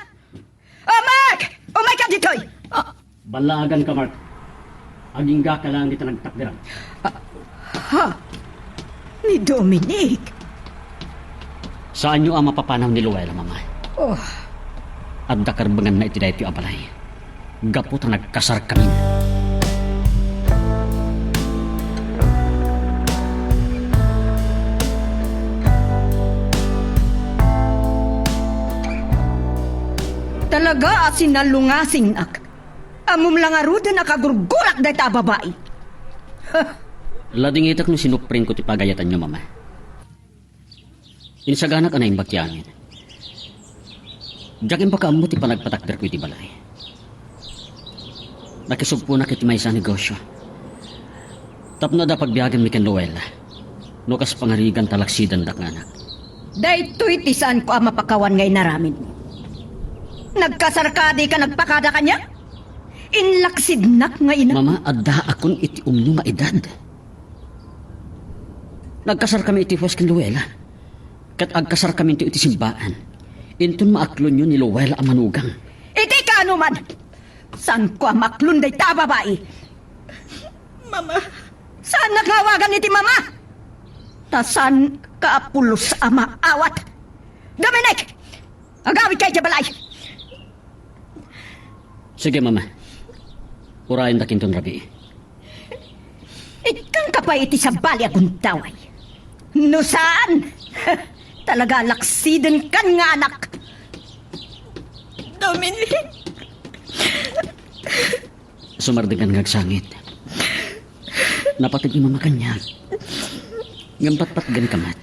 Oh, Mark! Umay ka dito'y! Balagan ka, Mark. Agingga ka lang dito nagtakdiran. Ha? Ni Dominic? Saan nyo ang mapapanaw ni Luwela, Mama? Oh, At dakarbangan na itiday ti abalay. Gapot ang nagkasar kami. Talaga asinalungasing nak. Amom lang arudan nakagurgulak day ta babae. Lading itak no sinupring ko ti pagayatan nyo, mama. Insagana ka na yung bakyanin. Diyakin baka mo ti panagpatakder ko iti balay. Nakisugpo na kiti may sa negosyo. Tapno da pagbiyagan mi ken Luella. No kas pangarigan talaksidan dak nga anak. Daytoy tisan ko ang mapakawan ngay naramin mo. Nagkasarkadi ka nagpakada kanya? Inlaksid nak nga ina. Mama, adda akon iti umno nga edad. Nagkasar kami iti huwas ken Luella. Kat agkasar kami iti simbaan. Intun maaklon yun ni Luella ang manugang. Iti ka ano man? San ko ang maklun day ta babae? Mama, Saan naglawagan iti mama? Tasan kaapulos ama awat? Dominic! Agawit kay Jabalay! Sige, mama. Urayan da kinton rabi. Ikang ka pa iti sa bali akong taway. No saan? Talaga laksiden kan nga anak. Dominic. Sumardigan ngagsangit. Napatid ni mama kanya. Ngampat-pat gan kamat.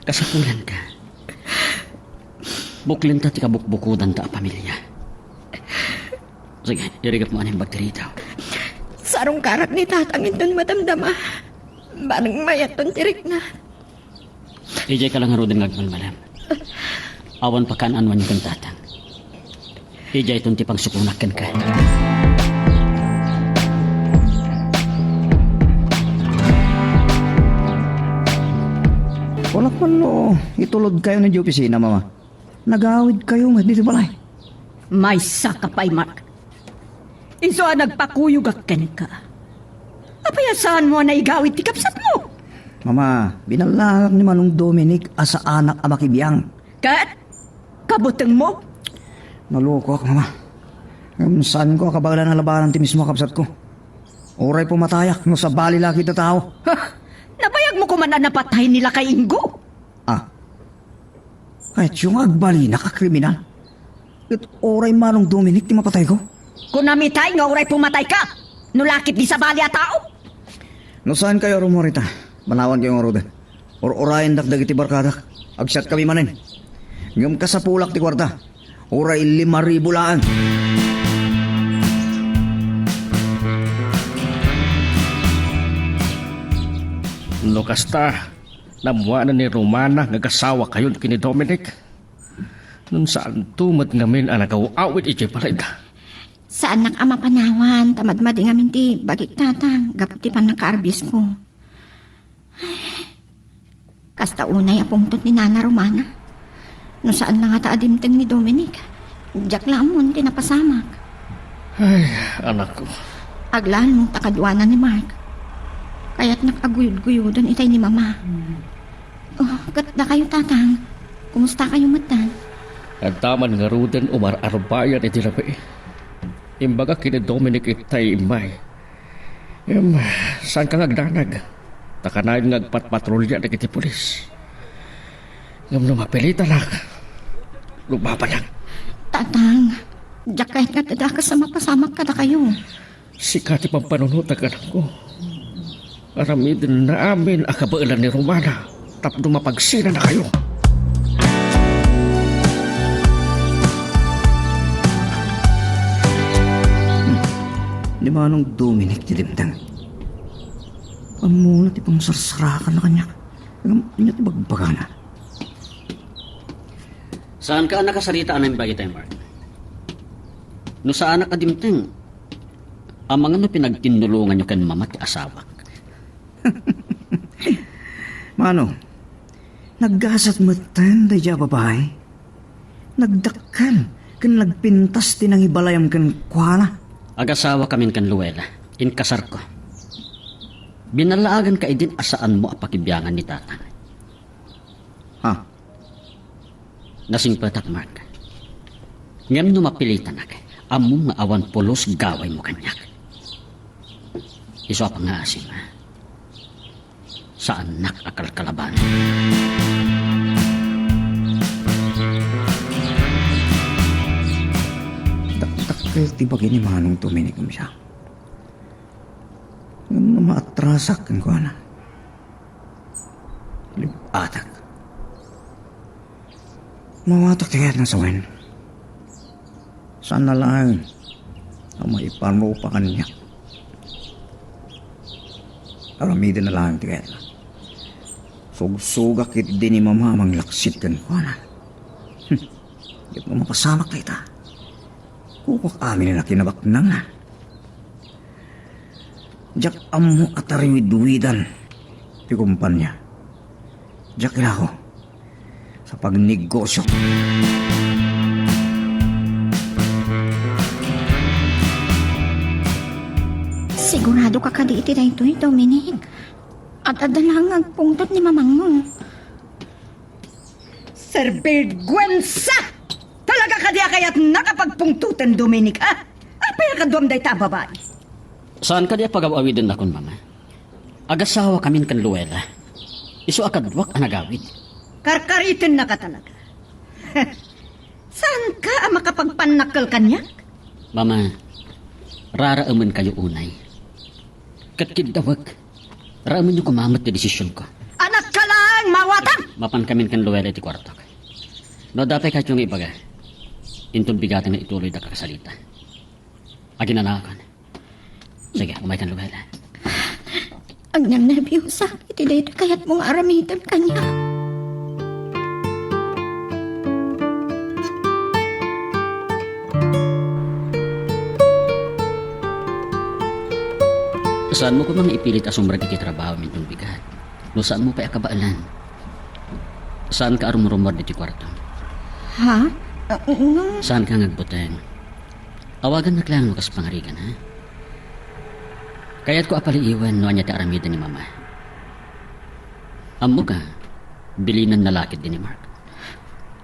Kasapulan ka. Buklin ta ti kabukbukudan ta a pamilya. Sige, irigap mo anong bagteritaw. Sarong karak ni tatangin dun madamdama. Barang mayaton tirik na. Ijay ka lang harudin ngagmalmalam. Awan pa kan-anwan yung kantatang. Ijay itong tipang sukunakan ka. Wala pa lo, itulod kayo ng opisina, mama. Nagawid kayo nga dito balay. May sakapay, Mark. Iso nagpakuyog akken ka. Apayasaan mo na igawit ti kapsat mo. Mama, binalangak ni Manong Dominic asa anak amakibiyang. Kat, kabuteng mo. Naloko ako, mama. Saan ko akabagla na labanan ti mismo kapsat ko? Oray pumatayak no sa bali laki ta tao. Ha, nabayag mo kuman na napatay nila kay Ingo. Ah, kahit yung agbali nakakriminal. At oray Manong Dominic ti mapatay ko. Kung namitay nga uray pumatay ka, nulakit di sa bali a tao. No saan kayo rumorita? Manawan kayong roda. Or orayan dakdag iti barkadak. Agsat kami manin. Ngam ka sa pulak ti kwarta. Oray 5,000 laan. No kasta, namuha na ni Romana nga gasawa kayo kini Dominic. Nun saan tumad ngamin ang nagawa-awit iti parid. Saan nak ama panawan, tamad-mad nga minti, bagik tatang, gapti pan nakaarbis ko. Kasta unay apungtot ni Nana Romana. No saan na nga taadimteng ni Dominic. Diyak lamon, tinapasamak. Ay, anak ko. Aglaan mong takadwanan ni Mark. Kaya't nakaguyod-guyudan itay ni Mama. Oh, ganda kayo tatang. Kumusta kayo matan? Ang taman nga ruden umar-arbayan iti rabi. Imbaga kini Dominic itay imay. Saan ka ngagdanag? Takanayon ngagpat-patrolya na kiti polis. Ngam lumapilita lang. Lumaba lang. Tatang, diyak kahit nga tadakas sa mapasamak kada kayo. Sikat ipang panunutan ka lang ko. Aramidin na amin ang kabailan ni Romana. Tapno mapagsina na kayo. Di ba nung Dominic ti dimtang? Amuna ti pang sarsarakan na kanya. Niya ti bagbagana. Saan ka nakasarita anang bagay tayo, Mark? No saan ka dimteng? Ang mga no pinagtinulungan nyo kan mama ti asawak. Mano, naggasat mo tan da dya babae. Nagdakkan, kan nagpintas ti nang ibalayam kan kuana. Agasawa kami kan Luella, inkasar ko. Binalaagan ka idin asaan mo apakibyangan ni tatang. Ha? Nasing patak, Mark. Ngam no mapilitan na among nga awan pulos gaway mo kanyak. Iso pa nga asim, ha? Saan nakakal kalaban? ti bagay ni Manong Dominic siya. Ngam maatrasak kan ko na. Libatak. Mawatak tigat na sawen. Sana lang ang maiparmo pa kanya. Aramidin na lang tigat na. Sugsugak it din ni mama manglaksit kan ko na. Di mo mapasama kita. Kukak amin na kinabak na nga. Diyak amu atariwid-widan ti kumpanya. Diyak kila ko sa pagnegosyo. Sigurado ka kadi iti na ito, Dominic. At adalang agpungtot ni mamang mo. Sir Vergüenza! Talaga ka diya kaya't nakapagpungtutan, Dominic, ha? Apel ka doon day ta, babae. Saan ka di pag-awawidin na kun, mama? Agasawa kamin kan Luella. Isu akadwak ang nagawid. Karkaritin na ka talaga. Saan ka ang makapagpanakal kanya? Mama, raraaman kayo unay. Katkidawag, raaman yung kumamat na desisyon ko. Anak ka lang, mawatang! Mapan kamin kan Luella iti kwartok. No dapay kahit yung ibaga, intong bigatan na ituloy da kakasalita. Aginanakan. Sige, umay kan Luella. Ang nervyusa, iti dito kaya't mong aramitan kanya. Saan mo ko mga ipilit asumbrag iti trabaho mintong bigat? No saan mo pa akabaalan? Saan ka arumurumor diti kwarto? Ha? No. Saan ka ngagbuteng? Awagan na klang kas pangarigan, ha? Kaya't ko apaliiwan no anya ti aramida ni mama. Amo ka, bilinan na lakit din ni Mark.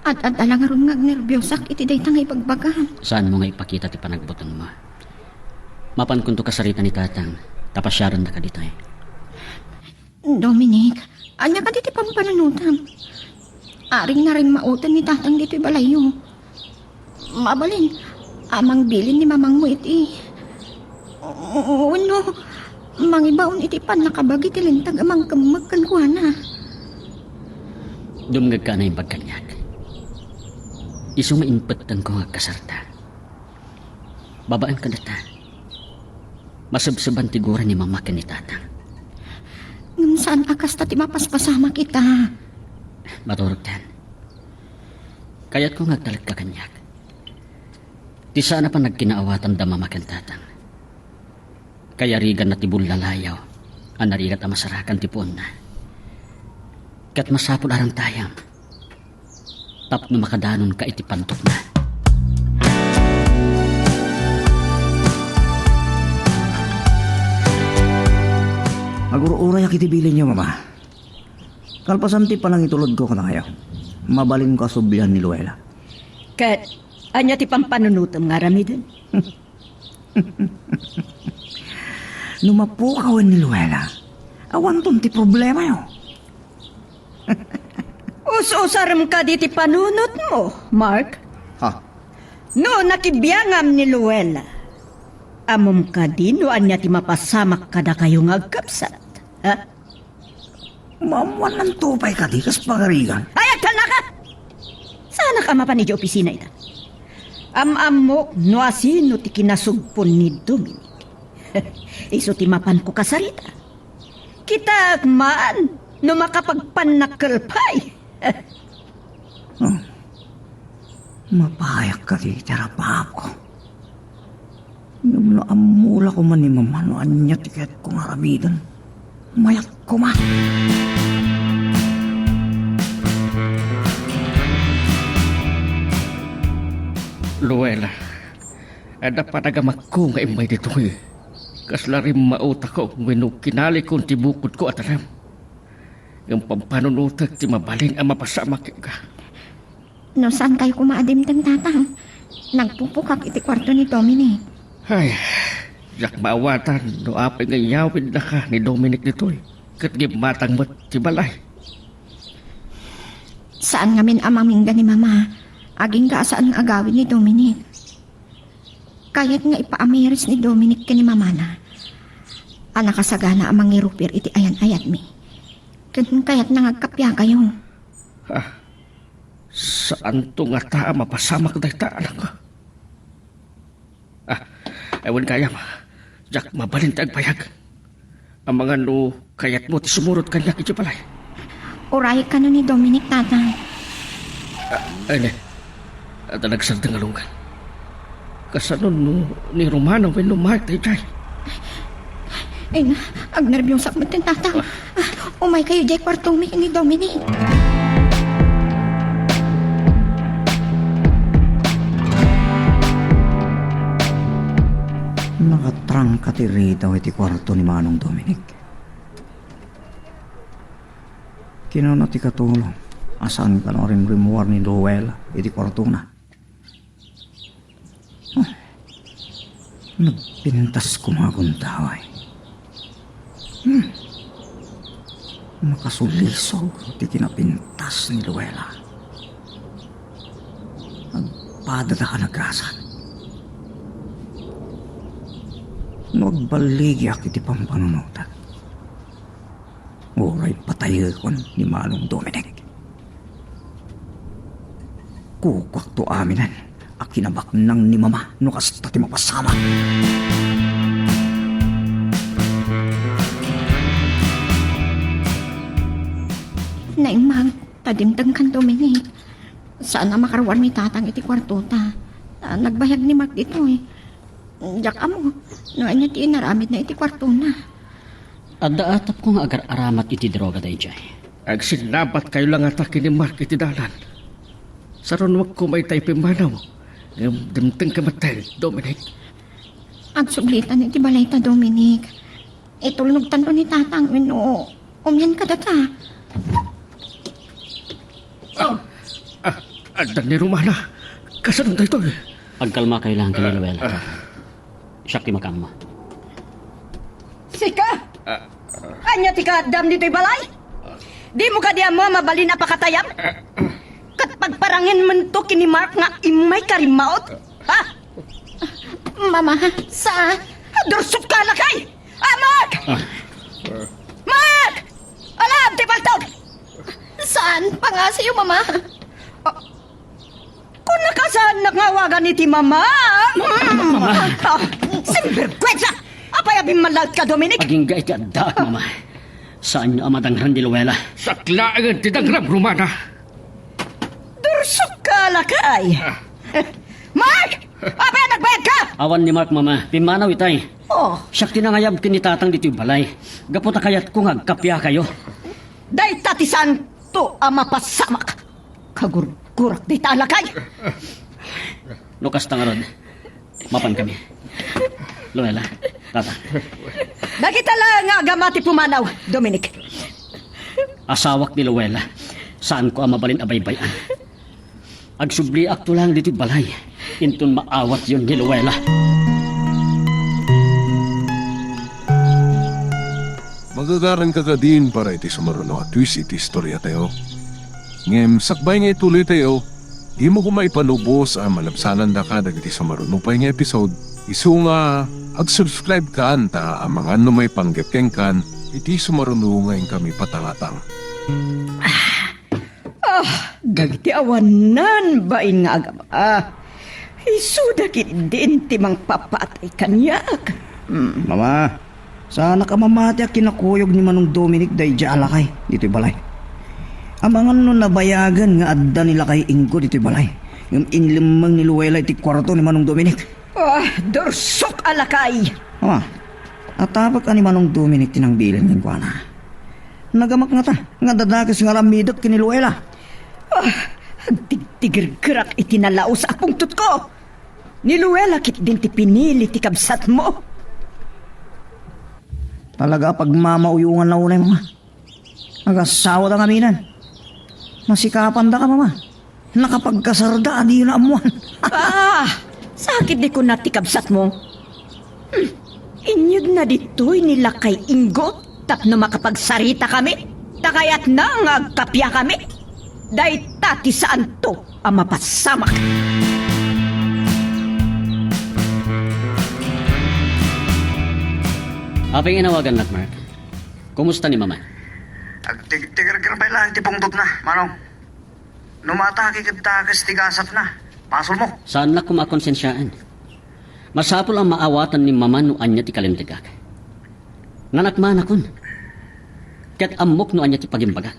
At alang aron nga nervyusa, iti dayta nga ipagbagan. Saan mo nga ipakita ti panagbutang mo? Mapan kunto kasarita ni tatang, tapasyaran na ka dito eh. Dominic, anya ka diti pampananutan. Aring na rin mautan ni tatang dito'y balayo. Mabalin, amang bilin ni mamang mo iti. No, mangibaon iti pan nakabagi ti lintag amang kamagkan ko na. Dumgag ka na yung pagkanyak. Isu mainpatan ko nga kasarta. Babaan ka data. Masabsaban tigura ni mama ka ni tatang. Ngam saan akas tati mapaspasama kita. Maturog tan. Kaya't ko ngagtalag ka kanyak. Di sana pa nagkinaawatan da mama kan tatang. Kaya rigan na tibul lalayaw. Ang narigat ang masarakan tipon na. Kat masapul arang tayang. Tapno makadanon ka iti pantok na. Aguro-ura yak itibilin niyo, mama. Kalpasan ti panang itulod ko na kayo. Mabalin ko asublihan ni Luella. Kat, anya ti pampanunutom nga ramidin. Numapukawan ni Luella. Awan ton ti problema yo. Us-usaram ka di ti panunot mo, Mark. Ha? No, nakibiyangam ni Luella. Amom ka din no anya ti mapasamak kada kayo ngagkapsat. Ha? Mamuan ng tupay ka di kas pagarigan. Ayat ka na ka! Sana ka mapanidyo opisina ita. Am-am mo no asino ti kinasugpon ni Dominic. Iso ti mapan ko kasarita. Kita maan no makapagpanakalpay. Mapayak ka di tarapahan ko. Nung naamula ko man ni mama no anya tiket ko nga ramidan. Mayak ko ma. Luella, ada pa nagamak ko nga imay dito eh. Kasla rin mauta ko wino kinali kong tibukod ko at alam. Yung pampanunutak ti mabaling ang mapasamak ka. No saan kayo kumaadim tang tatang? Nagpupukak iti kwarto ni Dominic. Ay, yak maawatan no apay nga yawin na ka ni Dominic dito eh. Katgib matang mo't ti balay. Saan ngamin amamingga ni mama? Aging ka saan agawin ni Dominic? Kayat nga ipaamiris ni Dominic kani mamana. Anak kasagana ang mangirupir iti ayan-ayat mi. Kayat nangagkapya kayo. Saan to nga ta mapasamak day ta anak ko? Ewan kaya ma. Jak mabalin ta agpayag. Ang mga no kayat mo ti sumurot kanya iti palay. Uray ka no ni Dominic, tatang. Ay, at nagsartang alunggan. Kasanon no ni Romano when lumayag tayo chay. Ay na, agnerbyong sakmat ng tatang. Umay kayo, Jay, kwartong mi ni Dominic. Nakatrangka ti Rita iti kwarto ni Manong Dominic. Kinano ti katulong. Asan ka na rin rimuar ni Rowella iti kwarto na. Nagpintas kumaguntaway. Nakasulisog ti kinapintas ni Rowella. Nagpadada ka nagasan. Nagbaligyak iti pampanunutan. Oray patayakon ni Manong Dominic. Kukwak to aminan, akinabak nang ni Mama no kasta ti mapasama. Naimag, tadimtang kan Dominic. Saan na makaruan mi tatang iti kwarto ta? Nagbayag ni Mark dito eh. Diyak amo, no anya ti inaramid na iti kwarto na. Adda atap ko nga agar-aramat iti droga day jay. Ag sinabat kayo lang atake ni Mark iti dalan. Saron wag ko may tayo pimanaw. Yung dimteng kamatay, Dominic. Agsublitan iti balay ta, Dominic. Itulnog tanto ni tatang, no. Umyan ka data. Adan ni Romana. Kasanon tayo to. Agkalma kayo lang kay Luella. Siya ti makamma. Sika! Anya ti kadam dito'y balay? Di mo ka diya mo mabalin na pakatayam? Kat pagparangin man to kini Mark nga imay karimaot? Ha? Mama, saan? Dursot ka na kay! Mark! Mark! Alam, ti paltog! Saan pa nga sa'yo, Mama? Kung nakasaan nangawagan ni ti Mama! Sinvergüenza! Apay abing malag ka, Dominic! Aging ga iti adda, mama. Saan nyo amadangran di Luella? Saklaan ti dagram, Romana. Dursot ka na kay! Mark! Apay nagbayad ka! Awan ni Mark, mama. Pimanaw itay. Oh, Siya tinangayab kinitatang dito yung balay. Gaputa kayat kung agkapya kayo. day tatisan to ang mapasamak. Kagurgurak di talakay. Lukas tangarod. Mapan kami. Luella, tata. Nakita lang nga gamati pumanaw, Dominic. Asawak ni Luella. Saan ko ang mabalin abaybayan? Agsubli akto lang dito yung balay. Intun maawat yun ni Luella. Magagaran ka din para iti sumaruno at twist iti istorya tayo. Ngem, sakbay nga ituloy tayo. Di mo ko maipanubos ang malabsanan da ka dagiti sumaruno pa nga episode. Isu nga, ag-subscribe ka anta ang mga ano may panggapkeng kan iti sumaruno ngayon kami patangatang. Dagiti awanan bain nga agam. Isudagit din timang papatay kanyak. Mama, sana ka mamati ang kinakuyog ni Manong Dominic dahi di alakay dito'y balay. Amangan nun nabayagan nga adda nila kay Ingo dito'y balay. Yung inlimang ni Luella iti kwarto ni Manong Dominic. Dursok alakay. Mama, atapag ka ni Manong Dominic tinangbilan ng kuwana. Nagamak nga ta, nga dadakas nga ramidot kini Luella. Tigtigir-girak itinalao sa akong tutko. Ni Luella kit din ti pinili ti kabsat mo. Talaga pag mamauyungan na unay, mama. Nagasawa da kaminan. Nasikapan da ka, mama. Nakapagkasarda, di yun na amuan. Sakit di ko na ti kabsat mo. Inyog na dito'y nila kay Ingo tapno makapagsarita kami. Takayat na nga agkapya kami. Day tati saan to ang mapasamak. Aping inawagan nak, Mark. Kumusta ni Mama? Agtigir-gir pa lang ti pungtot na, manong. Numataki kita kastigasat na. Pasol mo. Saan na kumakonsensyaan? Masapol ang maawatan ni Mama no anya ti kalimtigak. Nanakmana kun. Ket amok no anya ti pagimbagak.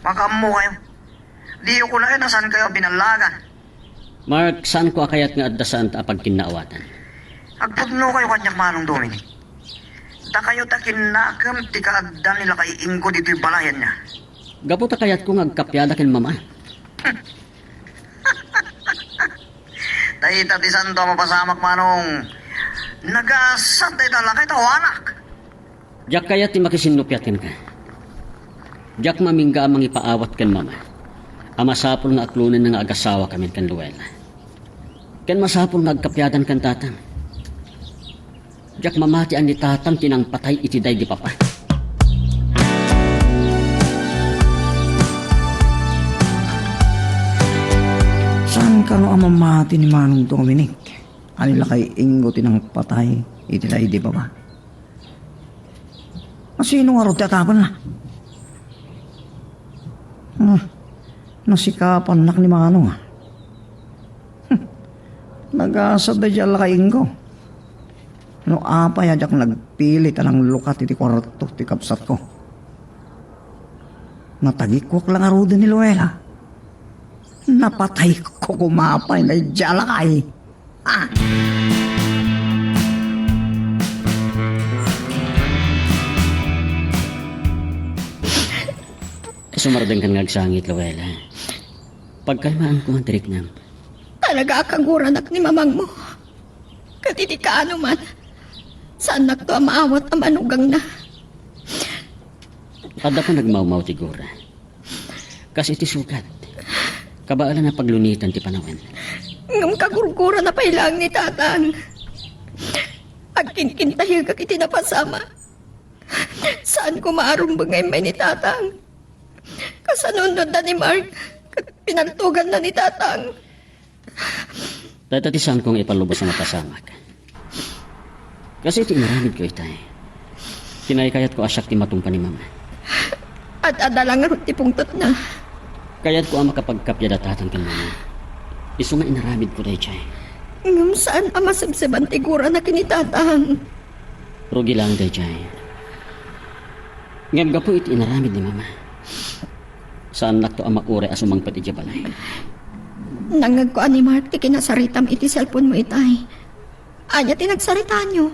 Makammo kayo. Di ko na nasan kayo binalagan. Mark, saan ko akayat nga adda saan ta pagkinaawatan? Agpudno kayo kanyak manong Dominic. Da kayo takin nakam ti kaagdan nila kay Ingo dito'y balayan niya. Gapo ta kayat ko nga agkapyada ken Mama. Dahil ti santo mapasamak manong. Nagasat ay talakay tawanak. Diyak kayat ti makisinupyat ken ka. Diyak mamingga amang ipaawat ken Mama. Amasapol nga aklunen nga agasawa kami ken Luella. Ken masapol nga agkapyadan ken tatang. Diyak mamati an ni tatang tinang patay iti day di papa. Saan ka no ang mamati ni Manong Dominic? Anila kay Ingo tinang patay, itilay di ba ba? Sino nga ro tatapan na? Nasikapan nak ni Manong ah. Nagasad na dyan kay Ingo. No apa ya jak nagpili tanang lukat iti kwarto ti kapsat ko. Natagikwak lang aro din ni Luella. Napatay ko kumapay na jala kay. Ah! Sumardeng kan ngagsangit Luella. Pagkalmaan ko ang tirik nam. Talaga kaguranak ni mamang mo. Katiti ka ano man. Saan nakto ang maawat ang manugang na. Kada ko nagmaumaw ti Gora. Kasi iti sukat. Kabaalan na paglunitan ti panawen. Ngam kagurgura na pailang ni tatang. Agkinkintahi ka kiti napasama. Saan ko maarumbangay may ni tatang? Kasanundod na ni Mark. Pinagtugan na ni tatang. Tatatisan kong ipalubos ang mapasamak. Kasi iti inaramid ko itay. Kinaykayat ko asyak ti matumpa ni Mama. At adalang ron ti pungtot na. Kayat ko ang makapagkapyada tatang ken Mama. Isu nga inaramid ko day chay. Ngam saan ang masabsaban ti gura na kinitatang? Rugi lang day chay. Ngam gapo iti inaramid ni Mama. Saan nakto ang maure asumang pati balay. Nangag ko ani Mark ti kinasaritam iti cellphone mo itay. Anya ti nagsaritaan nyo.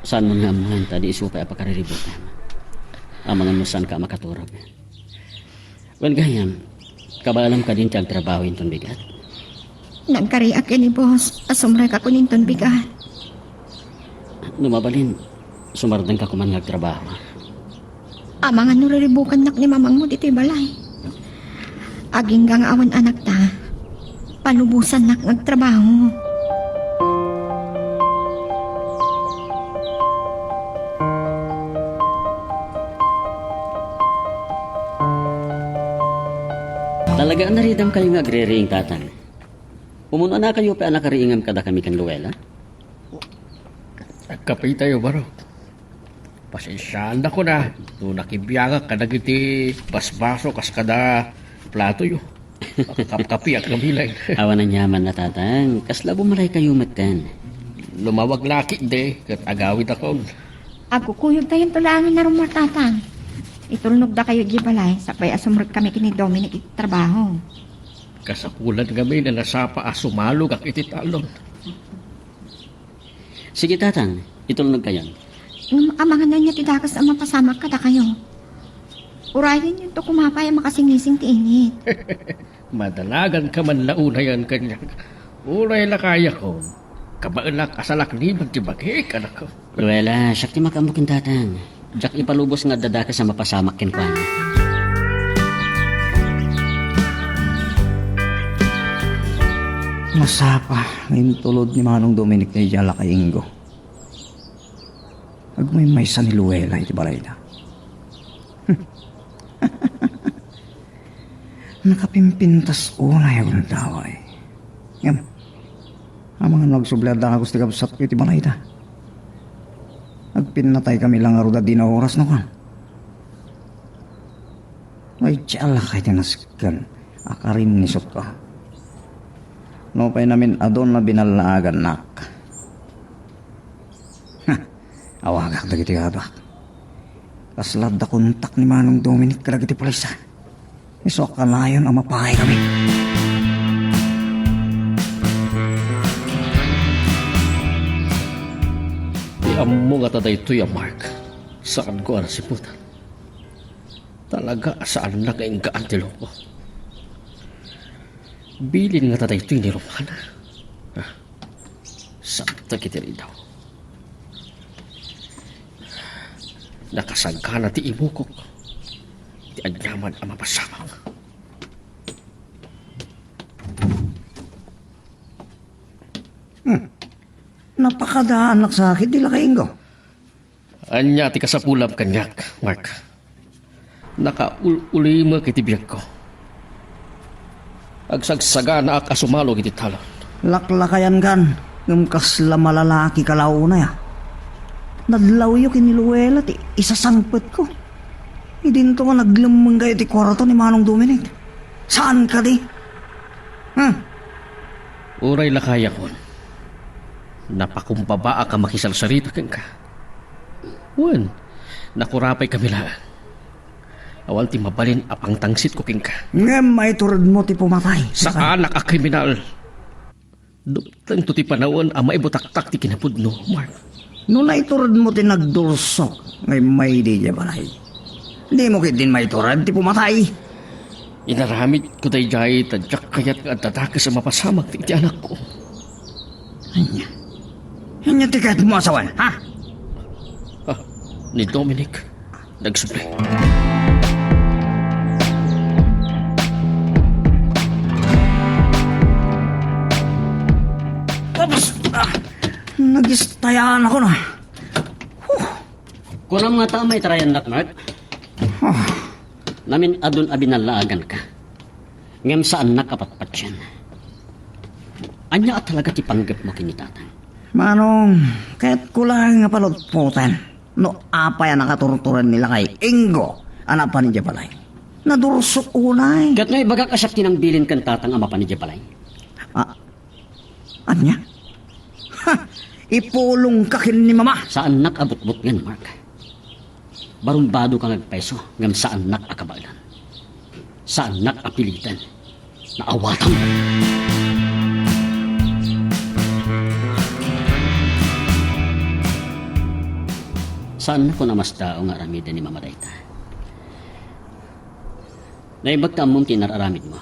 Saan mo nga amuhan ta di isupay apakariributan. Amangan mo saan ka makaturog. Well gayam, kabalam ka din tiyag trabaho inton bigat. Nagkariak ni boss, asumray ka kuninton bigat. Numabalin, sumardang ka kuman nagtrabaho. Amangan nuriribukan nak ni mamang mo dito balay. Aging gang awan anak ta, palubusan nak nagtrabaho. Talaga naridam kayo nga agre-ring tatang. Pumunta na kayo pa anak kariingam kada kami kan Luella. Nagkapay tayo baro. Pasensyaan ko na. Nung nakibiyaga ka nagiti basbaso kas kada plato yo. Kapkapi at kamilay. Awan na nyaman na tatang, kasla bumalay kayo matan. Lumawag laki de, kat agawit ako. Ako kuyog tayong tulangin na rumatatang. Itulnog da kayo di balay, sapay asumrag kami kini Dominic iti trabaho. Kasapulan kami na nasapa asumalog ak iti talon. Sige tatang, itulnog kayo. Amangan na niya tidakas na mapasamak kada kayo. Urayan yun to kumapay ang makasingising ti init. Madalagan ka man launa yan kanya. Unay na kaya ko. Kabaalak asalak ni magtibagik anak ko. Luella, siyak ti makamukin tatang. Diyak ipalubos nga dadaka sa mapasamak ken kwan. Masapa, ngayon tulod ni Manong Dominic na ijala kay Ingo. Agmay sa ni Luella iti balay na. Nakapimpintas unay ang daway. Ngam, Ang mga nagsublada na gusto kabsat ko iti balay ta. Nagpinatay kami lang aruda di na oras na kan. Ay, tiyala kayo tinaskan. Akarin nisot ka. No pa'y namin adon na binalaagan nak. Awagak dagiti kabak. Kaslad da kontak ni Manong Dominic kadagiti polisa. Isok kalayon ang mapahay kami. Iammo nga taday ito yung Mark. Saan ko ang siputan? Talaga saan na kaing kaantilo ko? Bilin nga taday ito yung ni Romana. Sakta kitiri daw. Nakasangka na ti imukok. Ti anyaman ang mapasamang. Napakadaan nagsakit dila kaingo. Anya ti kasapulap kanyak, Mark. Nakauli mo kitibiyag ko. Agsagsaga na ak asumalo kiti talon. Laklakayan kan. Ngam kasla malalaki kalauna ya. Nadlaw yu kiniluwela ti isasangpet ko. Idinto nga naglamang kayo ti kwarto ni Manong Dominic. Saan ka di? Uray lakaya kon. Napakumbaba ka makisalsarita kang ka. Wan, nakurapay kami lang. Awal ti mabalin apang tangsit ko king ka. Ngem may turod mo ti pumatay. Sa anak a kriminal. Duptang to ti panawon ang maibutaktak ti kinapudno, Mark. No na iturod mo ti nagdursok. Ngay may di niya balay. Hindi mo kit din may turod ti pumatay. Inaramit ko day jay tadyak kayat nga dadaka sa mapasamag ti anak ko. Anya. Anya ti kahit mo asawan, ha? Ni Dominic, nagsuplay. Tapos, nagistayaan ako na. Kunam nga tao may trayan nak, Mark. Namin adun abinalaagan ka. Ngem saan nakapatpat yan. Anya at talaga ti panggap mo kinitatang. Manong, kahit kulang nga palutputan. No, apa yan nakaturturan nila kay Ingo. Anak pa ni Japalay. Nadursok unay. Kat nga ibaga kasyak tinangbilin kan tatang ama pa ni Japalay. Anya? Ha! Ipulong ka kin ni mama. Saan nakabutbut yan, Mark? Barumbado ka nagpeso ngam saan nakakabalan. Saan nakapilitan. Naawatan mo. Saan na ko namasta o nga aramid ni Mama Dayta? Naibag ka mong tinararamid mo.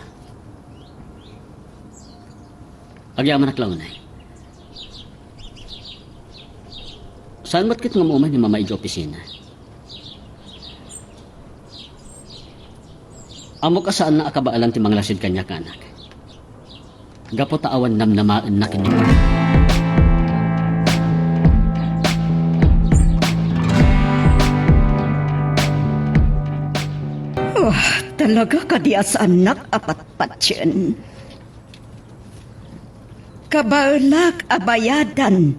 Agyaman na klaunay. Saan ba't kit nga mo ni Mama Ijo opisina? Amo ka saan na akabaalan ti manglasid kanya ka anak? Gapo taawan namnamaan na kinimo. Talaga kadias anak apat-pat yan. Kabalak abayadan.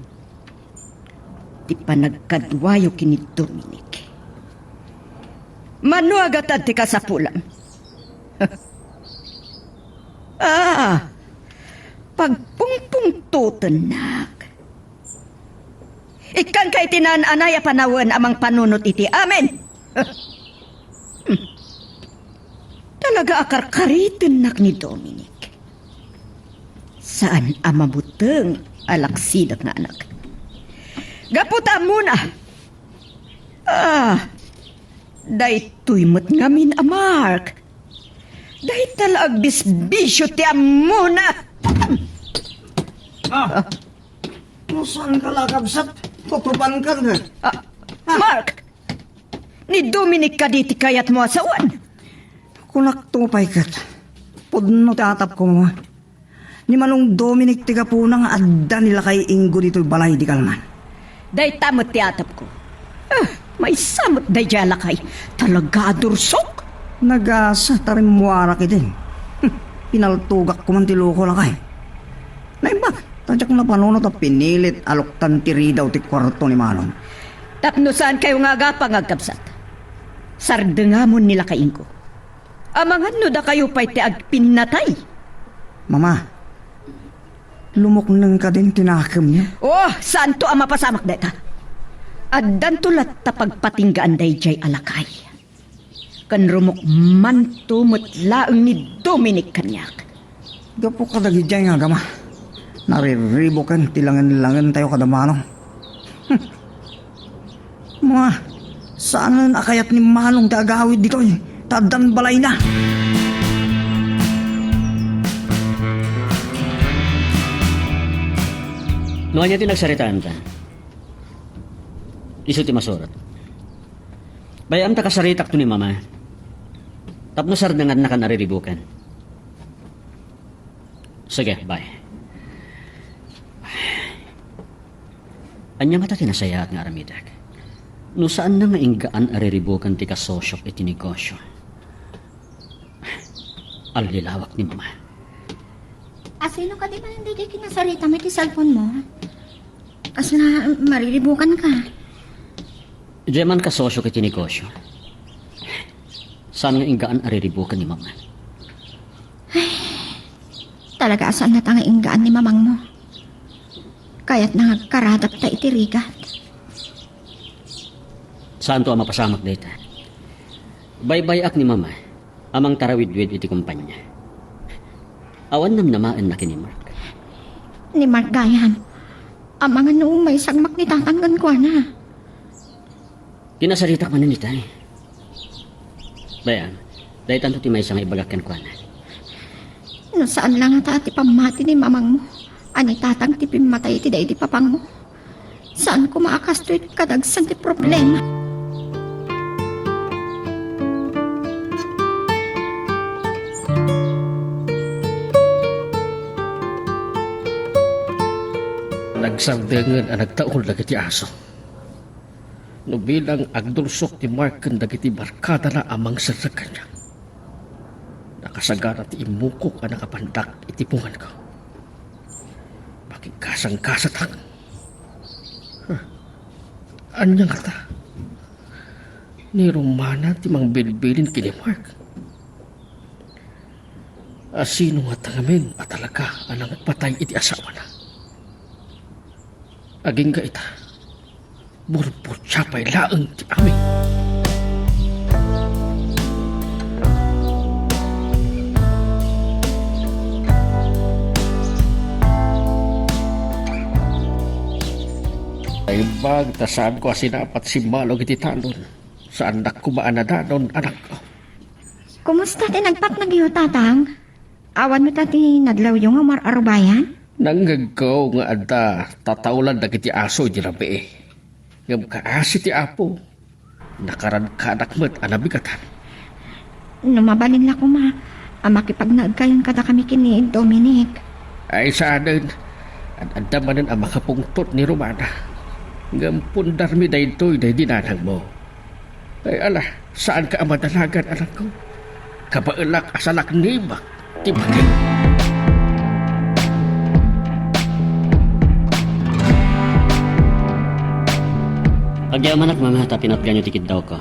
Di pa nagkadwayo kini Dominic. Mano agatad ti kasapulam. Pagpungpungtutan nak. Ikan kay tinananaya panawan amang panunot iti amen. Talaga akarkaritin nak ni Dominic. Saan ang mabuteng alaksidak na anak? Gaputa muna. Daytoy mo't ngamin a Mark. Day talag bisbisyo ti amuna. Saan ka lakabsat? Tutupan ka nga. Mark! Ni Dominic ka diti kayat mo asawan. Kunak tupay kat. Pudno tatap ko mo. Ni Manong Dominic tiga po nang adda nila kay Ingo dito'y balay di kalman. Day tamot ti atap ko. May samot day jala kay. Talaga dursok. Nagasa tarim muara ki din. Pinaltugak ko man ti loko lakay. Naimbag, Tadyak na panunot at pinilit aloktan tiri daw ti kwarto ni Manong. Tapno saan kayo nga agapang agkapsat? Sardengamon nila kaingko. Amangan no da kayo pa'y ti agpinatay. Mama, lumuknang ka din tinakam niya. Oh, saan to ang mapasamak deta? At dantulat ta pagpatinggaan day jay alakay. Kan rumok man tumutlaang ni Dominic kanyak. Gapo ka dagidjay nga gama. Nariribo kan tilangan-langan tayo kada Manong. Mga, saan na akayat ni Manong tagawid dito eh? Tadan balay na. Noon niya tinagsaritaan ta. Iso ti masurat. Bayam ta kasaritak to ni mama. Tapno sardangan na ka nariribukan. Sige, bye. Anya nga ta tinasaya at nga aramidak. No saan na nga inggaan ariribukan ti kasosyok iti negosyo. Alilawak ni mama. Asino ka di ba hindi kay kinasarita mo iti cellphone mo? Kasi na mariribukan ka. Diyan man kasosyok iti negosyo. Saan nga inggaan ariribukan ni mama? Talaga asan na tanga inggaan ni mamang mo? Kaya't nangagkaradap ta iti rigat. Saan to ang mapasamak data? Baybayak ni mama, amang tarawid-wid iti kumpanya. Awan namnamaan na kini Mark. Ni Mark Gayan, ang mga noong may sagmak ni tatanggan ko na. Kinasaritak man nita eh. Bayan, dahil tanto ti may isang ibagakan ko na. No saan lang ata ati pamati ni mamang mo? Ani tatang ti pimatay ti day ti papang mo? Saan ko maakasto iti kadagsan ti problema? Nagsardengan ang nagtaol na kiti aso. No bilang agdulsok ti Mark ang dagiti barkada na amang sa kanya. Nakasagara ti imukok ang nakapandak itipungan ko. Makikasang kasatang. Anya nga ta? Ni Romana ti mang bilbilin kini Mark. Asino nga tangamin at talaga anang patay iti asawa na. Aging ka ita. Burpur tsapay laang ti amin. Ay bag, tasaan ko asinapat si Malog iti talon. Sa anak ko maanadanon, anak ko. Kumusta ti nagpat nagyo tatang? Awan mo tati nadlaw yung nga mararubayan? Nanggagaw nga adda, tataulan na kiti aso di rabi eh. Ngam kaasi ti apo. Nakaran-kanak mo't anabigatan. Numabalin la ko ma. Makipagnaag kayon kada kami kini Dominic. Ay saanan, adda manan ang makapungtot ni Romana. Ngam pundar mi daytoy day dinanang mo. Ay ala, saan ka amadalagan anak ko? Kabaelak asalak nibak, tibakin. Agyaman at mama, tapinat ganyo tikid daw ko.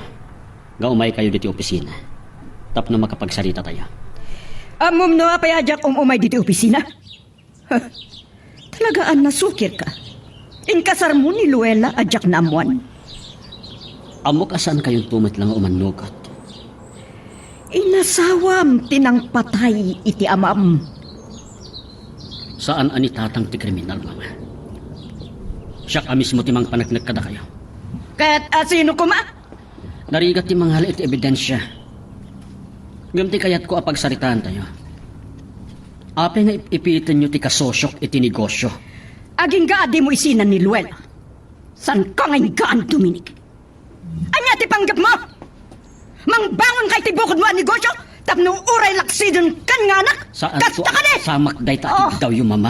Gaumay kayo diti opisina. Tap na makapagsarita tayo. Amom no apayajak umay diti opisina? Huh. Talagaan nasukir ka. Inkasar mo ni Luella ajak na amuan. Amok asan kayong tumat lang umanukat. Inasawam tinang patay iti amam. Saan ani tatang ti kriminal, mama? Siya ka mismo timang panagnag kada kayo. Kaya't asino ko ma? Narigat ti mga halit ebidensya. Gamti kayat ko apagsaritaan tayo. Ape nga ipitin nyo ti kasosyok iti negosyo. Aging gaadi mo isinan ni Luella. San ka ngayon gaan, Dominic? Anya ti panggap mo? Mangbangon kay ti bukod mo ang negosyo? Tapno uray laksidon kan nga anak? Saan Kasta to ka ni? samak day tatig daw yung mama?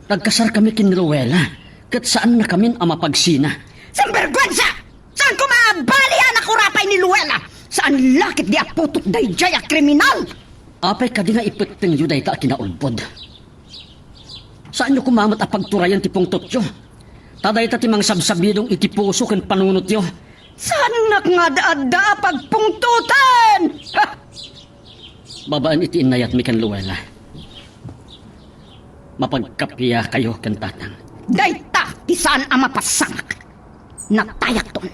Nagkasar kami kin Rowella. Kat saan na kami ang mapagsina? Sambergwensa! Saan ko maabali anak urapay ni Luella? Saan lakit di aputok day jaya kriminal? Apay ka di nga ipiteng yu day ta kinaulpod. Saan nyo kumamot a pagturayan ti pungtot yo? Taday ta timang sabsabidong iti puso ken panunot yo. Sanak nga daada pagpungtutan! Ha! Babaan iti inayat mi ken Luella. Mapagkapya kayo ken tatang. Dayta, tisaan ang mapasamak. Natayak ton.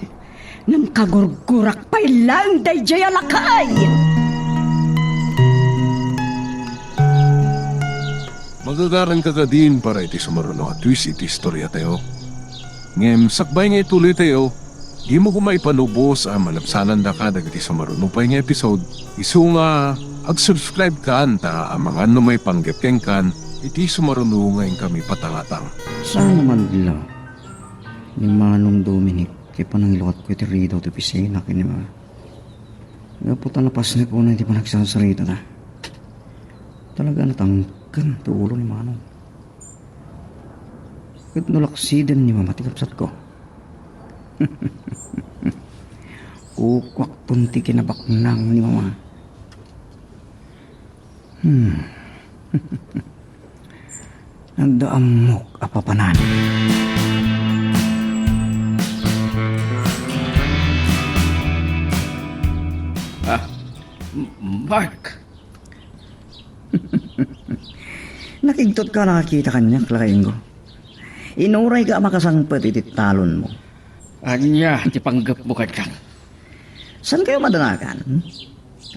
Nang kagurgurak pa'y lang day jaya lakay. Magagaran ka din para iti sumaruno at twist iti istorya tayo. Ngem, sakbay nga ituloy tayo, di mo kumaipanubos ang malapsanan da ka dagiti sumaruno pa nga episode. Isu nga, ag-subscribe ka anta ang mga ano may panggapkeng kan, iti sumaruno ngayon kami patangatang. Saan naman dila? Ni Manong Dominic, kaya pa nang ilokot ko iti Rito iti pisina kini ma. Nga puta na pas ni ko na iti pa nagsasarita na. Talaga natangkan to ulo ni Manong. Kat nulaksiden ni mama tikapsat ko. Kukwak punti kinabaknang ni mama. Nagdaamok apapanan. Mark, Nakigtot ka nakakita kanya, klakain ko. Inuray ka makasangpet iti talon mo. anya ti panggap mo kanyang. San kayo madanakan?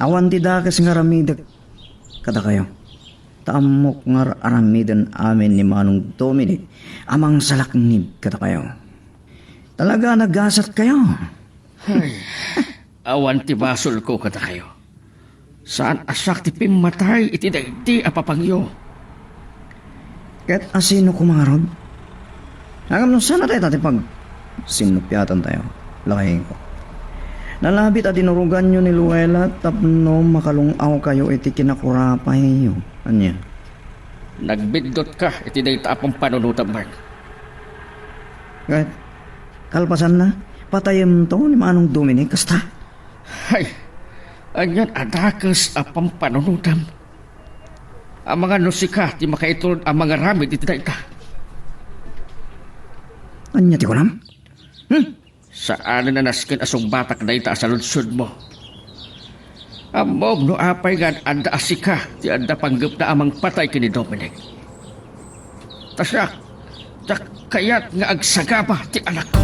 Awan ti dakas nga ramidag kada kayo. Taamok nga aramidan amin ni Manong Dominic amang salaknib kada kayo. Talaga nagasat kayo. Awan ti basol ko kada kayo. Saan asak ti pimatay iti daigdi apapangyo. Kahit asino kumarod. Hanggang nung sana tayo pag sinupyatan tayo. Lakayin ko. Nalabit at dinurugan nyo ni Luella tapno makalungaw kayo iti kinakurapay nyo. Anya? Nagbindot ka iti dayta apang panunutan, Mark. Kahit kalpasan na, patayin to ni Manong Dominic kasta. Hay, anyan adakas apang panunutan. Ang mga nusika ti makaitulod ang mga ramid iti dayta. Anya ti ko nam? Saan na naskin asong batak dayta sa lunsod mo? Amog no apay gan anda asika ti anda panggap na amang patay kini Dominic. Tasya, kayat nga agsagaba ti anak ko.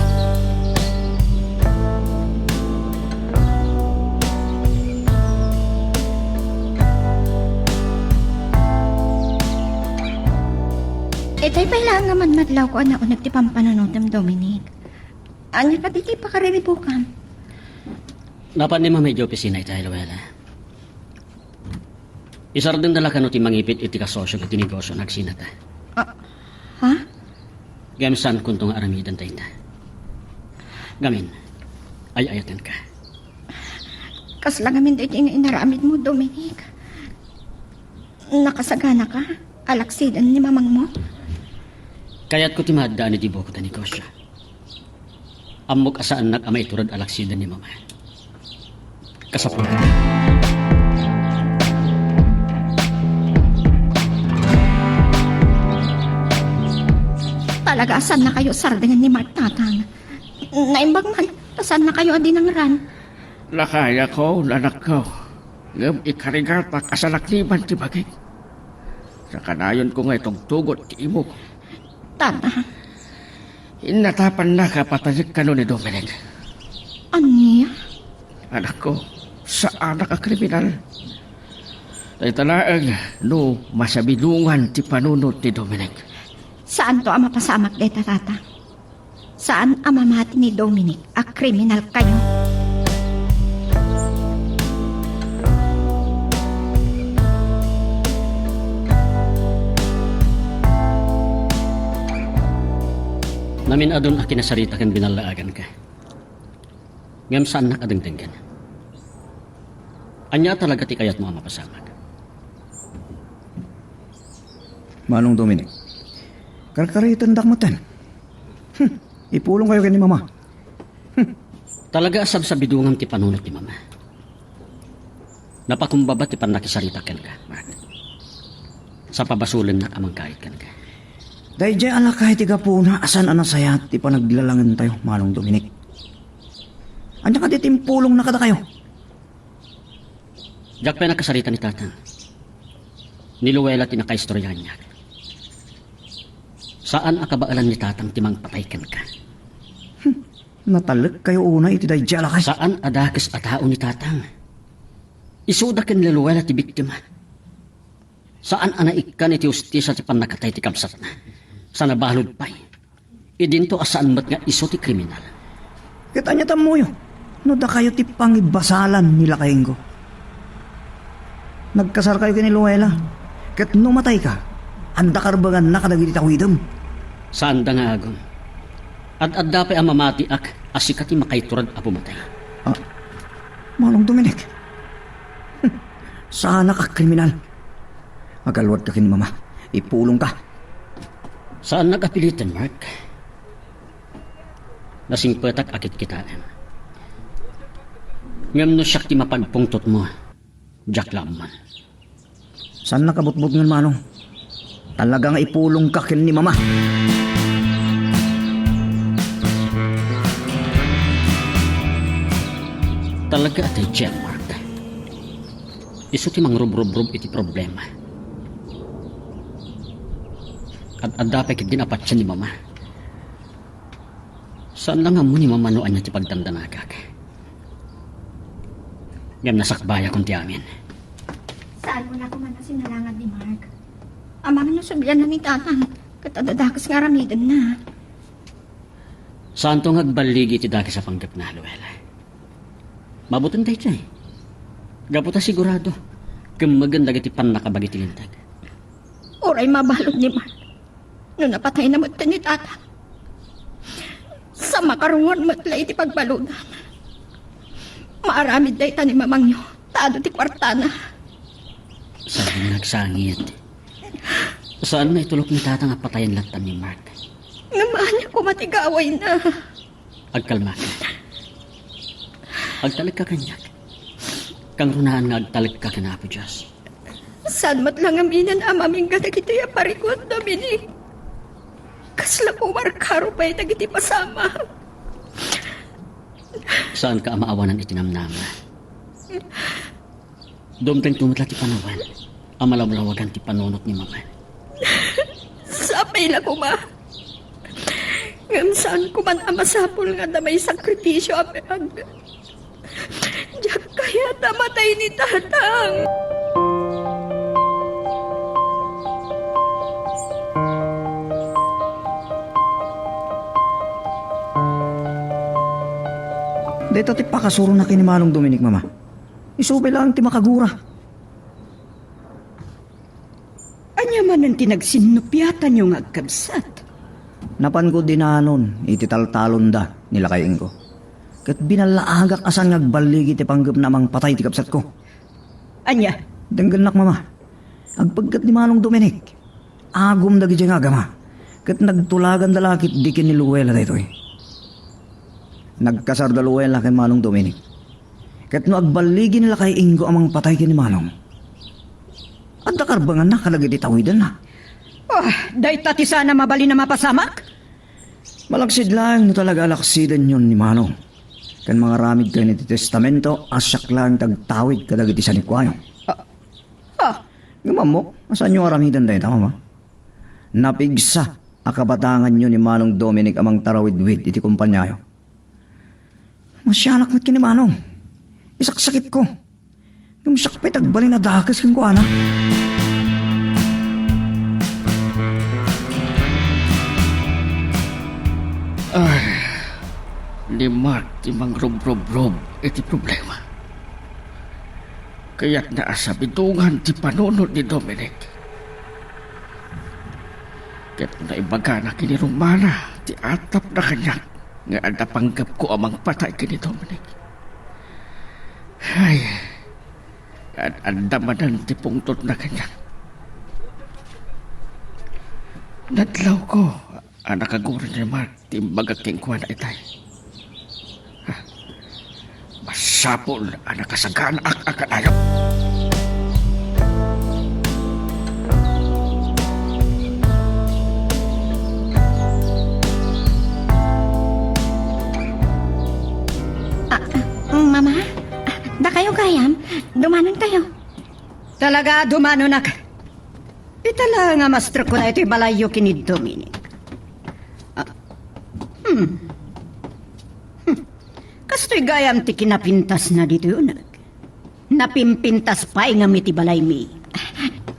Itay pa ilang nga man madlaw ko na unag ti pampananutam Dominic. Anya ka di pa kariribukan. Napan ni medyo opisina iti Luella. Isar din dala kano ti mangipit iti kasosyo iti negosyo nagsinata. Ha? Gamsan kuntong aramidan tayo. Gamin, ay ayatan ka. Kaslagamin iti inaramid mo Dominic. Nakasagana ka? Alaksidan ni mamang mo? Kaya't ko timadaan ni Dibo ko ta negosyo. Amok asaan amay turad alaksidan ni mama. Kasapon. Talaga asan na kayo sardengan ni Mark Tatang? Naimbag man, asan na kayo adi ng ran? Lakaya ko, anak ko. Ngam ikarigat pa kasalakliban ti bagay. Sa kanayon ko nga itong tugot ti imo. Tata, Inatapan na kapatayik ka nun ni Dominic. aniya? Anak ko, sa anak ka kriminal. Ay talaang no masabilungan ti panunod ni Dominic. Saan to ang mapasamak deta tata? Saan ang mamati ni Dominic? A kriminal kayo? Namin adon a kinasarita kan binalaagan ka. Ngam saan nakadengdenggan. Anya talaga ti kayat mo ang mapasamak. Manong Dominic. Karkaritan dakmatan. Ipulong kayo kay ni mama. Talaga asab sa bidungan ti panunot ni mama. Napakumbaba ti panakisarita ken ka, Mark. Sa pabasulan na amang kahit kan ka. Dahil dyan ala kahit igapuna, asan anasayat, ti pa naglalangan tayo, Manong Dominic. Anya ka titimpulong na kada kayo. Jak pa nakasarita ni tatang. Niluwela tinakaistoryahan niya. Saan akabaalan ni tatang timang pataykan ka? Natalag kayo una, iti dahil dyan ala kayo. Saan adakis atao ni tatang? Isuda ken niluwela ti biktima. Saan anaikan iti ustisa ti panakatay ti kamsat na? Sa nabalod pa'y. Idinto asaan mat nga iso ti kriminal. Kita niya tamuyo. No da kayo ti pangibasalan nila kayong ko. Nagkasar kayo kini Luela. Ket numatay ka. Anda karbangan na kadagiti tawidem. Saan da nga agong? At adda pa'y amamati ak asikati makaiturad a pumatay. Manong Dominic. Sana ka kriminal. Magalwad ka kin mama. Ipulong ka. Saan nagapilitan, Mark? Nasing petak akit kitaan. Ngam no siyak ti mapagpungtot mo, Jack Lamman. Saan nakabutbut ng Manong? Talagang ipulong ka kin ni mama. Talaga atay Jen, Mark. Iso ti mangrub-rub-rub iti problema. At adapay kit din apat siya ni mama. Saan lang mo ni mama noan niya ti pagdandanagag? Ngam nasakbaya kong ti amin. Saan mo na kuman na sinalangan ni Mark? Amang nasabihan na ni tatang. Katadadakas nga ramidan na. Saan to ngagbaligi ti daki sa panggap na, Luela? Mabutin tayo siya eh. Gaputa sigurado. Kumaganda iti pan nakabagiti lintag. Oray mabalod ni Mark. No napatay na mat ni tatang. Sa makarungon matla iti pagbaludan. Maaramid day ni mamang nyo. Tado ti kwartana. Sabi nagsangit. Saan na itulok ni tatang at patayan lantan ni Mark? Ngamaan niya kumatigaway na. Agkalma ka. Agtalag ka kanyak. Kang runaan nga agtalag ka kanapo, Diyos. Saan mat lang aminan amaming gadagiti ya parikot, Dominic. Kasla ko markaro pa'y dagiti pasama. Saan ka amaawanan itinamnama? Dumteng tumatla ti panawan. Amalawlawagan ti panunot ni mama. Sapay na ko ma. Ngam saan ko man amasapol nga na may sakripisyo apag. Diyak kaya tamatay ni tatang. Dito ti pakasuro na kini Manong Dominic mama. Isubay lang ti makagura. Anya man ang tinagsinupyatan yung agkabsat. Napan ko dinanon, iti taltalon da nila kayong ko. Kat binalaagak asan ngagbaligi ti panggap namang patay ti kapsat ko. Anya, Dengganak mama. Agpagkat ni Manong Dominic. Agum dagi dyan agama. Kat nagtulagan dalakit dikin ni Luela dito eh. Nagkasar da Luela kay Manong Dominic. Kat no agbaligi nila kay Ingo amang patay kini Manong. At nakarbangan na kalagi di tawidan na. dahi tati sana mabali na mapasamak? Malaksid lang no talaga alaksidan yun ni Manong. Kan mga ramid kayo ni testamento, asyak lang tagtawid kadagiti sa nikwayo. Gamam mo, asan yung aramidan dahil tama ba? Napigsa, akabatangan yun ni Manong Dominic amang tarawid-wid iti kumpanyayo. Masyanak mat kini Manong. Isaksakit ko. Yung sakpay tagbali na dakas kang kuana. Ni Mark ti mangrob-rob-rob iti problema. Kaya't naasa bidungan ti panunod ni Dominic. Kaya't naibaga na kini Romana ti atap na kanya nga adapanggap ko amang patay kini Dominic. Ay, at andamanan ti pungtot na kanya. Nadlaw ko ang nakaguro ni Mark ti magaking kuha na itay. Masapol ang nakasagaan akalayo. Mama, da kayo gayam, dumanan kayo. Talaga dumano na ka. Itala nga master ko na ito'y balayo kini Dominic. Kasto'y gayam ti kinapintas na dito yun. Napimpintas pa nga miti balay mi.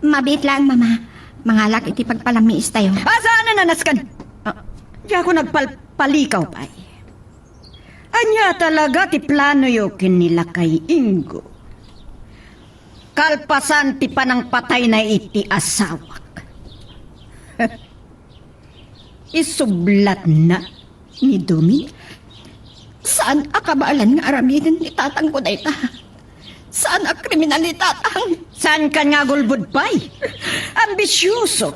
Mabit lang, Mama. Mangalak iti pagpalamiis tayo. Saan na nanaskan? Di ako nagpalikaw pa. Anya talaga ti plano yo kinila kay Ingo. Kalpasan ti panang patay na iti asawak. Isublat na ni Dominic. Saan akabalan nga aramidan ni tatang ko dayta? Saan ang kriminal ni tatang? Saan ka nga gulbud pay? Ambisyoso.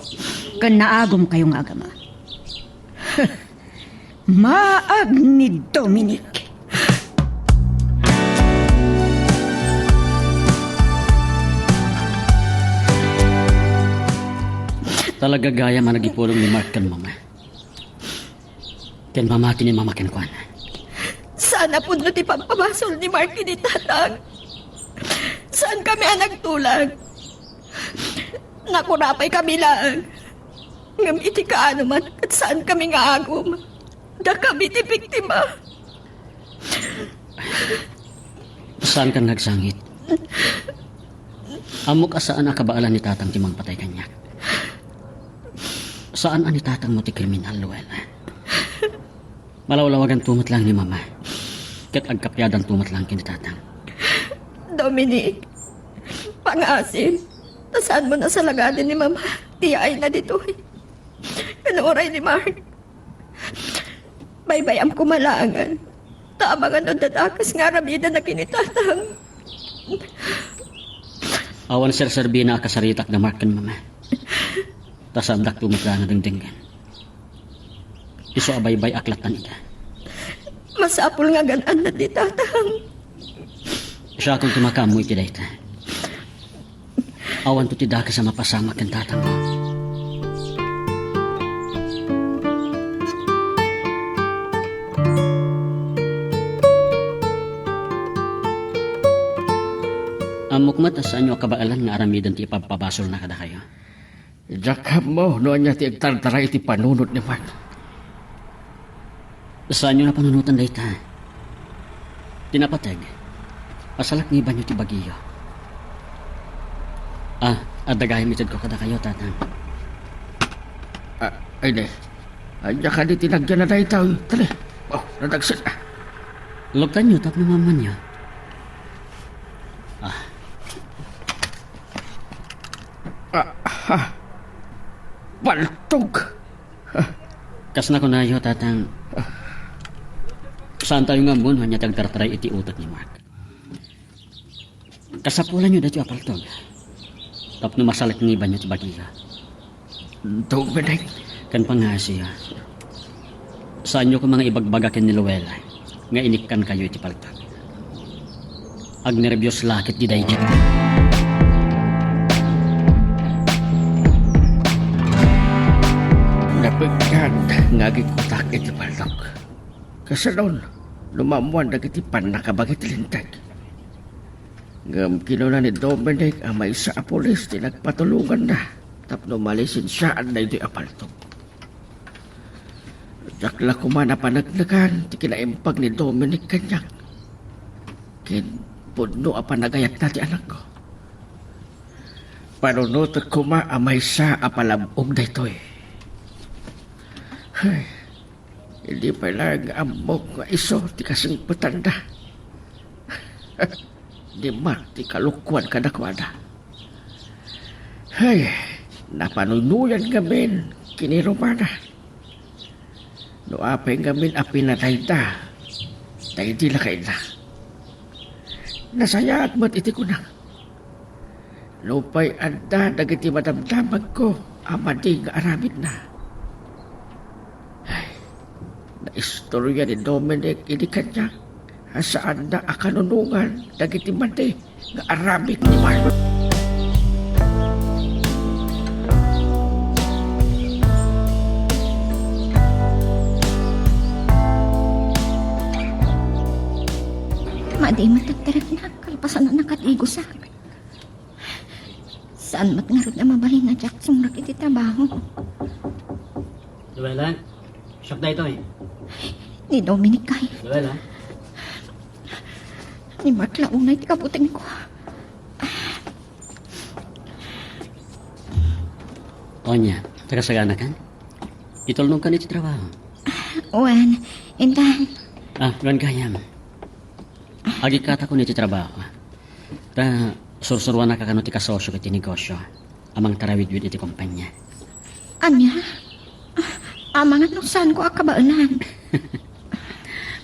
Kan naagom kayong agama. Maag ni Dominic. Talaga gaya man nagipulong ni Mark kan mama. Ken mamati ni mama ken kwan. Sana po na ti pagpabasol ni Marky ni tatang. Saan kami ang nagtulag? Nakurapay kami lang. Ngam iti kaano man at saan kami nga agom. Da kami ti biktima. Saan kan nagsangit? Amok asaan akabaalan ni tatang timang patay kanyak. Saan ani tatang mo ti kriminal, Luella? Malawlawagan tumat lang ni mama. Ket agkapyadan tumat lang kini tatang. Dominic, pangasin. Nasaan mo na sa laganin ni Mama? Tiyay na dito eh. Kanuray ni Mark. Baybayam kumalangan. Tabangan o dadakas nga ramida na kinitatang. Awan ser-serbi na kasaritak na Mark kan mama. Tasandak tumat lang na dingdinggan. Iso abaybay aklatan ita. Masapul nga ganan na di tatang. Siya akong tumakamoy ti dayta. Awan to ti daka sa mapasama kan tatang mo. Amok matasaan nyo kabaalan nga aramidan ti ipapabasol na kada kayo. Jakab mo, noon niya ti agtartara iti panunod ni Mark. Saan nyo na panunutan dayta? Tinapateg. Pasalak ni ba nyo ti bagiyo? Adagay mitad ko kada kayo, tatang. Ay de, anya ka di tinagyan na dahi tao. Tali, nadagsit na. Lugtan nyo, tap na maman nyo. Paltog! Kas na ko na yo, tatang. Saan tayo nga mun, hanya tagtartaray iti utot ni Mark. Kasapulan nyo dati apaltog. Tap no masalak ni ba nyo ti bagiyo? Dominic, Kan pangasiya. Saan nyo ko mga ibagbagakin ni Luella, nga inikkan kayo iti paltog. Ag nervyos lakit di dahi dyan. napagkan nga gikutak iti paltog. Kasalon, lumamuan dagiti pan nakabagit lintag. Ngam kinuna ni Dominic ang may sa apolis ti nagpatulungan na tapno malisin siyaan na iti apaltog. Jakla kumana panagnagan ti kinaimpag ni Dominic kanyak. Kin puno a panagayat na ti anak ko. Panunutot kuma amay sa apalabog na ito eh. Ay, hindi pa lang amok nga iso ti kasingputan na. Di Mark ti kalukwan kadakwada. Ay, napanunuyan gamin kini Romana. No apay gamin a pinatay da. Tayo di lakay na. Nasayat mat iti ko na. Lupay anda dagiti madamdamag ko amadi nga aramid na. Ay, naistorya ni Dominic ini kanya. Saan na akanunungan dagiti mati nga aramid ni Mark. Di matagtarap na, kalpasan na nakatigosak. Saan mat nga rin na mabalin na Jack sumrak iti trabaho? Luwela, shock na ito eh. Ni Dominic kay, Luwela? ni Mark Launay ti kabuting ko. Onya, tagasagana kan? Itulong ka nito trabaho. Wan, intan, Luan kayam. Agi kata ko nito trabaho. Ta, sursurwan na kakano ti kasosyo kiti negosyo. Amang tarawid-wid iti kumpanya. anya? Amangan no saan ko akabaanan.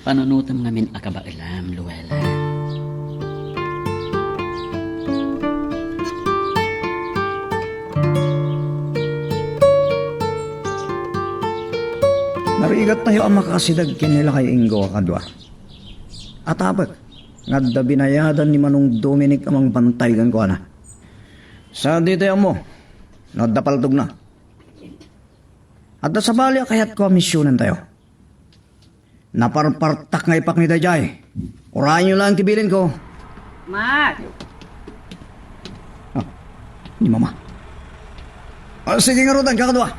Panunutam namin akabailam, Luwela. Narigat tayo ang makasidag kinila kay Ingo kadwa. At abag, ngadda binayadan ni Manong Dominic amang bantaygan ko ana. Sa di tayo mo, ngadda paltog na. At sa bali kayat ko misyonan tayo. Naparpartak nga ipak ni Dajay. Urayan nyo lang tibilin ko. Mark! Ni Mama. Sige nga rodan, kakadwa.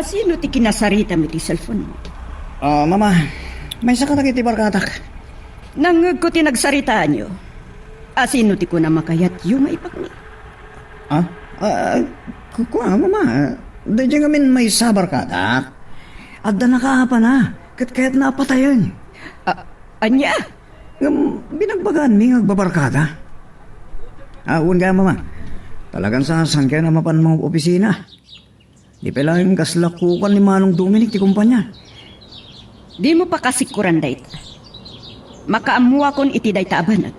Sino ti kinasarita mo ti cellphone mo? Mama, may sakatag iti barkatak. Nangag ko ti nagsaritaan nyo. Sino ti ko na makayat yung maipak ni? Kuha, Mama. Dajay ngamin may sabar katak. At da nakahapa na. Kaya't napatayon. Anya? Binagbagaan mi agbabarkada. Uwan ka, Mama. Talagang saan kayo na mapan mga opisina. Di pala yung kaslakukan ni Manong Dominic ti kumpanya. Di mo pa kasikuran dayta. Makaamuwa kon iti dayta abanag.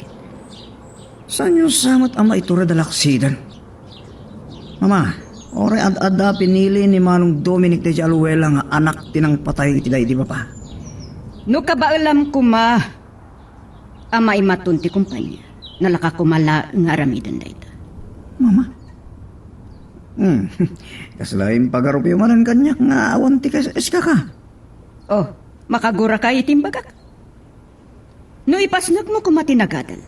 Saan yung samat ama itura dalaksidan? Mama, oray ad-ada pinili ni Manong Dominic ti Aluela nga anak tinang patay iti day, di ba pa? No kabaalam ko ma, amay matun ti kumpanya. Nalaka ko mala nga aramidan dayta. Mama? Kaslain pagarupi manan kanyak nga awan ti iska ka. Oh, makagura ka itimbagak. No ipasnag mo kumatinagadal.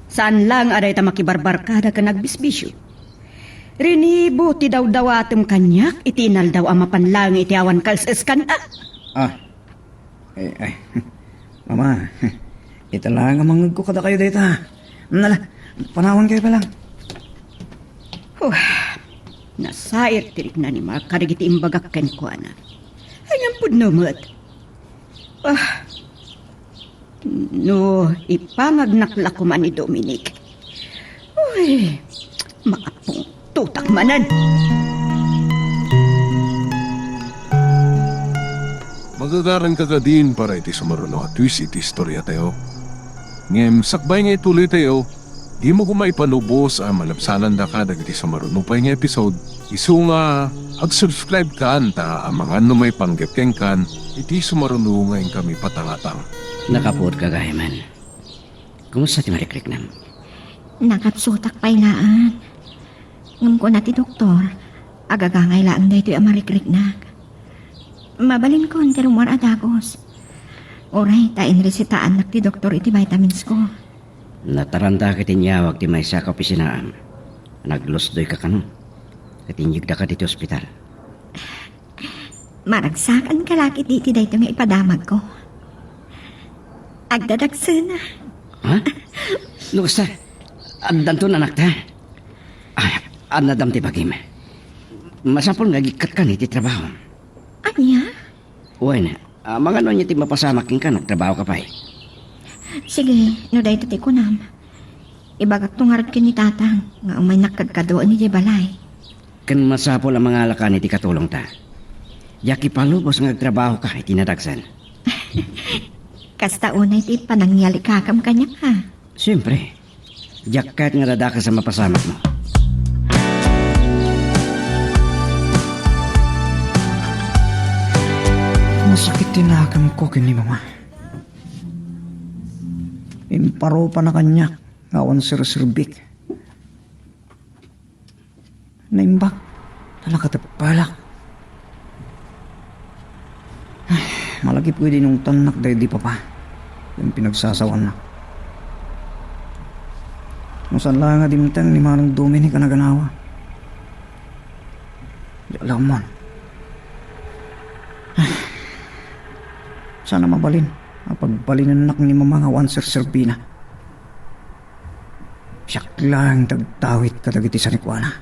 Saan lang aday ta makibarbarkada ka nagbisbisyo. Rinibo ti daw-dawatem kanyak, itinal daw ang mapanlang iti awan kalseskan Mama, italang ang mangag ko kada kayo dita. Nala, panawan kayo pa lang. Nasair tirik na ni Mark karigiti imbagak ken ko ana. Ayang pud numot. No, ipangagnak ko man ni Dominic. Uy, makapong tutak manan. Magagaran ka din para iti sumaruno at twist iti istorya tayo. Ngem, sakbay nga ituloy tayo, di mo kumaipanubos ang malapsanan da ka dagiti sumaruno pa nga episode. Isu nga, ag-subscribe ka anta ang mga numay panggapkeng kan, iti sumaruno ngayon kami patangatang. Nakapod ka, Gaiman. Kumusta ti marikrik nam? Nakapsutak pa ilaan. Ngam ko na ti doktor, agagangay lang da ito yung amarikrik na. Mabalin ko ang rumor adagos. Oray, tain resitaan nak ti doktor iti vitamins ko. Nataranda kiti niyawag ti may sa kaopisinaan. Naglosdoy ka kanu. Katinyig da ka dito ospital. Maragsakan ka laki diti da ito nga ipadamag ko. Agdadagsana. Ha? Lukusta, andan to nanak ta. Anadam ti bagim. Masapol nga gikat ka ni ti trabaho. Anya? Uy na, mga no niya ti mapasamaking ka, nagtrabaho ka pa eh. Sige, no dahi ti kunam. Ibagak tong harap ni tatang, nga umay nakagkadoan ni Balay. Kan masapol ang mga alakan iti katulong ta. Yaki palubos nga nagtrabaho ka, itinadagsan. Kasta unay ti panangyali kakam kanya ka. Siyempre, jakat nga dada ka sa mapasamak mo. Masakit tinakam ko kini Mama. Imparo pa na kanya, ngawan sir-sirbik. Naimbak, talaga tapalak. Malagi pwede nung tanak dahil di pa pa. yung pinagsasawan na. Musan lang nga dimtang ni Manong Dominic ang naganawa. Di alam man. Sana mabalin. Pagbalin anak ni Mama nga Sir Servina. Siyak lang tagtawit kadagiti sa nikwana.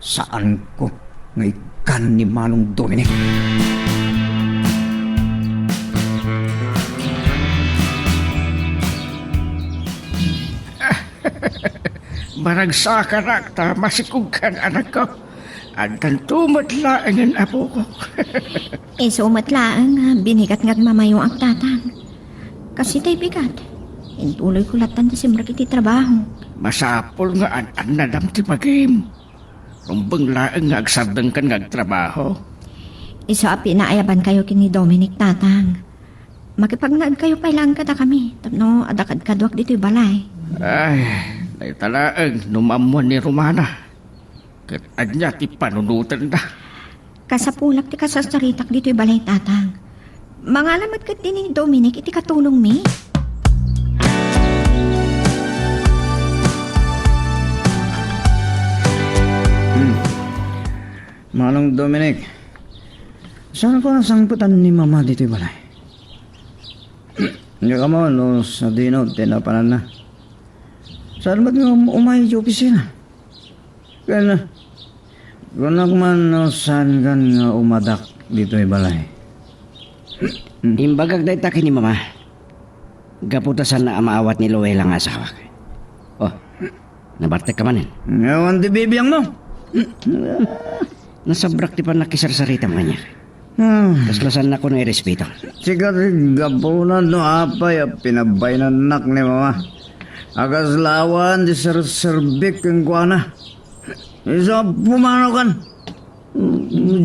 Saan ko nga ikan ni Manong Dominic? Maragsa ka na, masikog ka anak ko. Antan tumatlaan ang apo ko. Sumatlaan nga, binigat nga mamayong ang tatang. Kasi tay bigat. Intuloy ko latan ti simrak iti trabaho. Masapol nga an nadam ti pagim. Rumbang laang nga agsardang kan nga agtrabaho. Pinaayaban kayo kini Dominic tatang. Makipagnag kayo pailang kada kami. Tapno adakad kadwak dito'y balay. Ay, naitalaang numamuan ni Romana. Kat anya ti panunutan na. Kasapulak ti kasasaritak dito'y balay tatang. Mangalamat ka din ni Dominic iti katulong mi. Manong Dominic, saan ko nasangputan ni Mama dito'y balay? Hindi ka mo, no, sa dino, tinapanan na. Saan ba't nga umahay sa opisina? Kaya na, gunak man no, saan kan nga umadak dito'y balay? Imbagag dahi taki ni Mama. Gaputasan na amaawat ni Luella nga asawa. Oh, nabartek ka manin. Ngayon di bibiyang mo. Nasabrak ti pa nakisarsarita mo kanya. Kaslasan na ko ng irespeto. Sikat gapunan no apay pinabay na nak ni Mama. Agaslawan di serbik ang kuana. Isa pumano kan.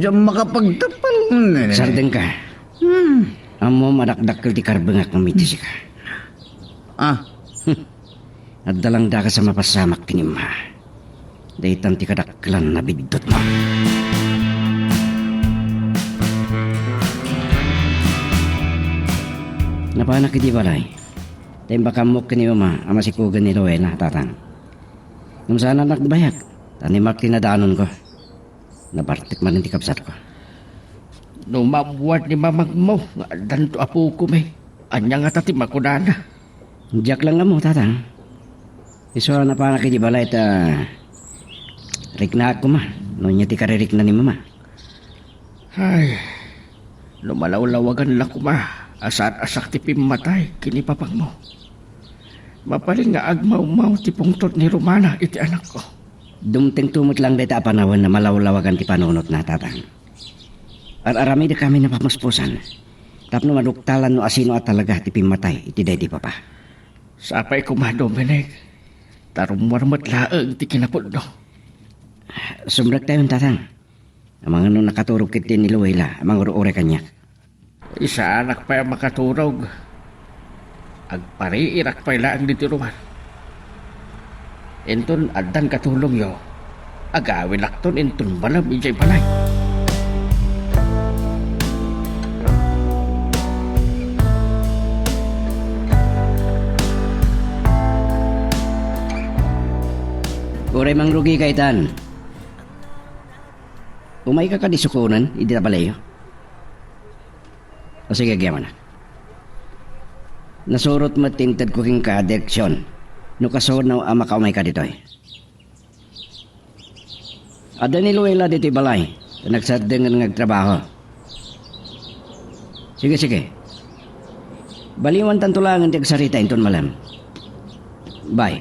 Diyan makapagtapal. Sardeng ka. Amo madakdakkel ti karbengak ng mitis ka. At dalang da ka sa mapasamak tinimha. Daytan ti kadaklan na bidot mo. Napanak iti balay. Tayo baka mok ni Mama ang masikugan ni Rowena, tatang. Nung saan anak bayag, tanimak tinadaanon ko. Nabartik man ti kapsat ko. Numamuan ni mamang mo. Nga danto apo ko may. Anya nga tati makunana. Diyak lang nga mo, tatang. Isura na panak iti balay ta... Rikna ko ma. Noon niya ti karirik na ni Mama. Ay, lumalawlawagan lang ko ma. Asat-asak ti pimatay, kinipapang mo. Mapaling nga agmaw-maw ti pungtot ni Romana, iti anak ko. Dumteng tumot lang dito panawan na malawlawagan ti panunot na, tatang. Arami da kami napamaspusan. Tapno maduktalan no asino at talaga ti pimatay, iti day di papa. Sapay ko ma, Dominic. Tarumwarmat laang ti kinapod no. Sumrak tayo, tatang. Ang mga nung nakaturog kiti ni Luella, ang mga uro-ure kanya. Isa anak pa yung makaturog. Agpariirak pa ilang dito ruman. Enton adan katulong yo. Agawin lakton enton balam ijay balay. Uray mang rugi kaitan. Umay ka ka di sukunan, hindi na palayo. O sige, gyaman na. Nasurot matintad ko king ka-direksyon. No kasod na ama ka umay ka dito eh. Ada ni Luella dito balay. Nagsardeng nga nagtrabaho. Sige. Baliwan tantulangan ti agsarita inton malam. Bye.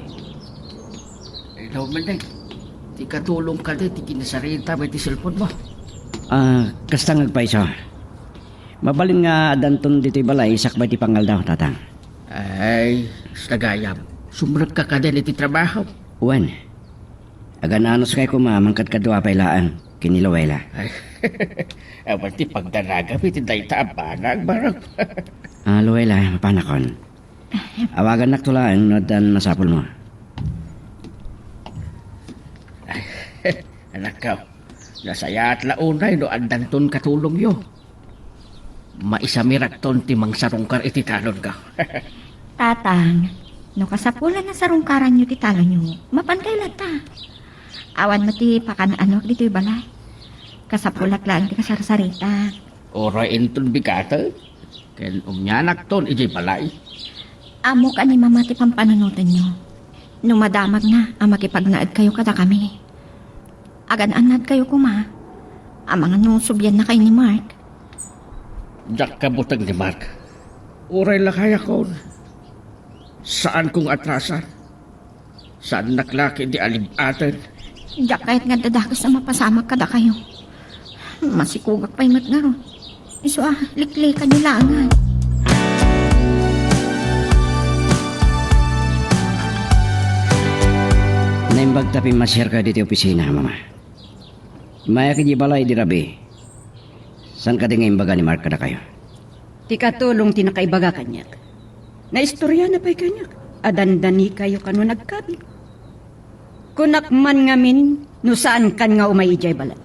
Dominic, ti katulong ka di, ti kinasarita may ti cellphone mo. Kastang nagpaiso. Mabalin nga danton dito'y balay, isak ba ti pangal daw, tatang? Ay, sagayam. Sumrag ka ka din iti trabaho. Uwan. Agananos kay kumamangkat kadwa pailaan, kiniluwela. Ay, awan ti pagdanaga, iti dayta abanag, barang. Luwela, mapanakon. Awagan naktulaan, no dan nasapol mo. Ay, anak ka, nasaya at launay, no andanton katulong yo. Maisamirak ton timang sarungkar iti talon ka. Tatang, no kasapulan na sa rungkaran nyo ti talo nyo, mapankailan ta. Awan mo ti pakanaanog dito'y balay. Kasapulak lang ti kasarsarita. Oray inton bigata. Ken umyanak ton iti balay. Amo ka ni mama ti pampanunutan nyo. Nung madamag na, ang makipagnaad kayo kada kami. Agan-anad kayo kuma. Ang mga nusubyan na kay ni Mark. Diyak ka butang ni Mark. Oray lakaya ko. Saan kong atrasan? Saan naklaki di alibatan? Diyak kahit nga dadakas na mapasamak kada kayo. Masikugak pa'y matngaron. Iso liklikan nila angan. Naimbag tapi masyar ka dito opisina, mama. Maya kiji balay di rabi. San ka di nga imbaga ni Mark kada kayo? Ti katulong ti nakaibaga kanyak. Naistorya na pa'y kanyak. Adandani kayo kano nagkabi. Kunakman ngamin, no saan kan nga umay ijay balay.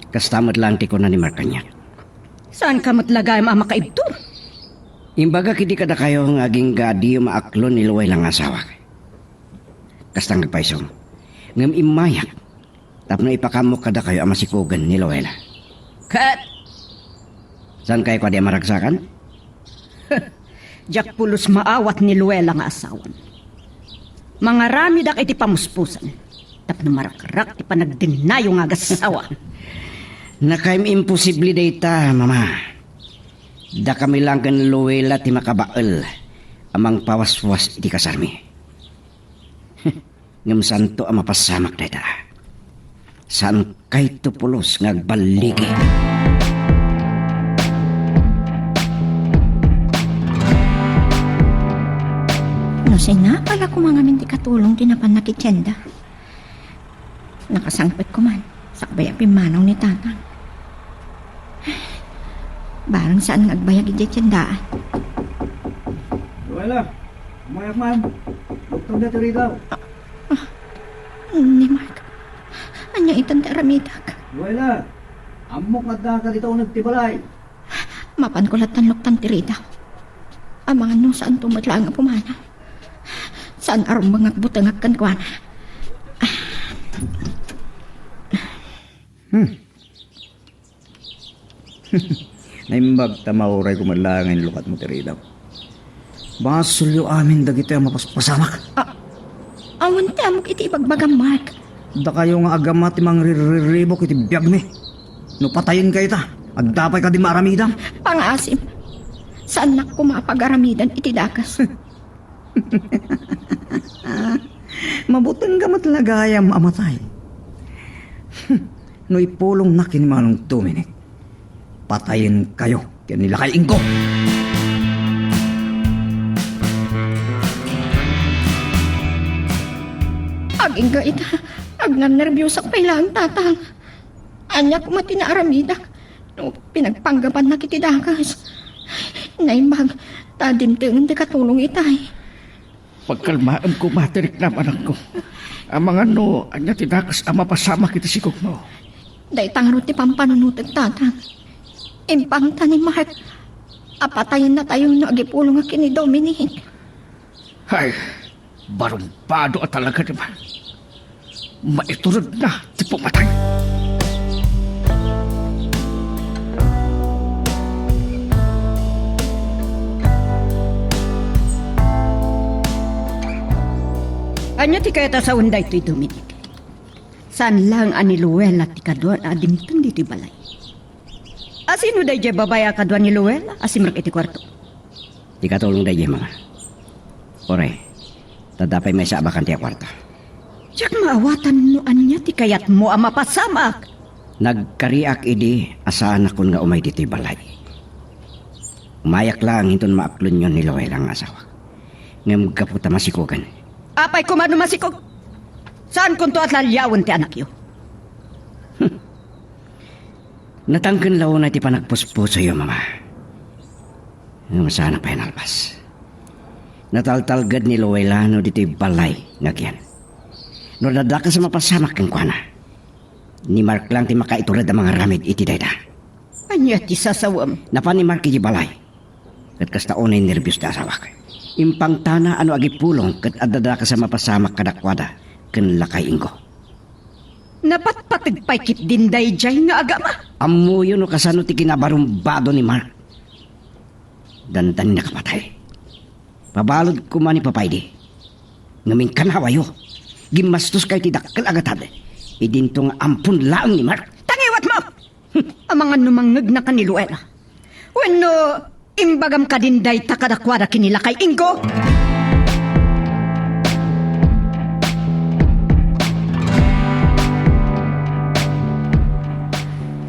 Kastamot lang ti ko na ni Mark kanya. Saan ka matlagay makaibto? Imbaga kidi kada kayo ng aging gadi maaklon ni Luway lang asawa. Kastang nagpaisong. Ngam imayak. Tapno ipakamok kada kayo ang masikugan ni Luwela. Kat! Saan kayo kwa di maragsakan? Diyak pulos maawat ni Luella nga asawan. Mga rami dak iti pamuspusan. Tapno marakrak ti panagdinayo nga agasawa. Nakaim imposible data, mama. Da kami lang kan Luwela ti makabaal. Amang pawaswas iti kasarmi. Ngam santo ang mapasamak data. Saan kay tupulos ngagbaligi. No sinapala ko mga minti katulong tinapan na kitsyenda. Nakasangpit ko man. Sakbay ang pimanaw ni tatang. Barang saan nagbayag iti tiyendaan. Luwela, umayak man. Doktor na rito. Ni Mark. Anya itang taramidak. Luwela, amok na ka dito nagtibalay. Mapan ko latan loktan tirida. Ang mga no saan tumatla nga pumana. Saan arong mga butangak kan kuwana. Naimbag tamauray kumalangin lukat mo tiridaw. Basulyo amin dagito yung mapaspasamak. Awan ti amok iti ibagbagang Mark. Da kayo nga agamat imang riribok iti biyag mi. No patayin kayo ta. Agdapay ka di maramidam. Pangasim. Saan na kumapag-aramidan iti dakas. Mabutang gamat lagayam amatay. No ipulong na kinimanong Dominic. Patayin kayo. Kaya nilakain ko. Aging ga ita. Agnan nervyusak pa ilang tatang. Anya kumatinaaramida. No pinagpanggapan na kiti dakas. Naimbag. Tadimtingan di katulong itay. Pagkalmaan ko materik na anak ko. Ang mga no, anya tidakas ang mapasama kita sikog mo. Day tangrot ti pampanunutag tatang. Impang ni Mark. Apatayin na tayo no agipulong nga kini Dominic. Ay, barumpado at talaga naman. Maiturod na, di pumatay. Anya ti kaya ta sa unday to'y Dominic. Saan lang ani Luella ti kaduan adimtang diti balay. Asino day jay babaya kaduan ni Luella asimrak iti kwarto. Di katulong dahi mga. Oray, tadapay may saabakan ti kwarta. Tiyak maawatan no anya ti kayat mo ang mapasamak. Nagkariak idi asaan akon nga umay dito'y balay. Umayak lang hinton maaklon yun ni Luwela ang asawa. Ngam kaputa masikugan. Apay kumano masikog. Saan kunto at lalyawan ti anak yo? Natangkan law na ti panagpuspuso yo, mama. Ngam sana pa alpas. Nataltalgad ni Luwela no dito'y balay ngagyan. No nadaka sa mapasamak kang kuana. Ni Mark lang ti makaiturad ang mga ramid iti dayda. Anya ti sasawam. Napan ni Mark iti balay. Kat kasta unay nervyos da asawak. Impang tana ano agi pulong kat adada ka sa mapasamak kadakwada ken lakay inggo. Napatpatag kit din dayjay nga agama. Amuyo no kasano ti kinabarumbado ni Mark. Dandan na kapatay. Pabalod ko man ni papaydi. Ngaming kanawayo. Gimastos kay ti dakkel agatad. Idintong ampun laang ni Mark. Tangiwat mo! Amangan numangag na kaniluela. Wenno, imbagam ka din day takadakwada kinila kay Ingo.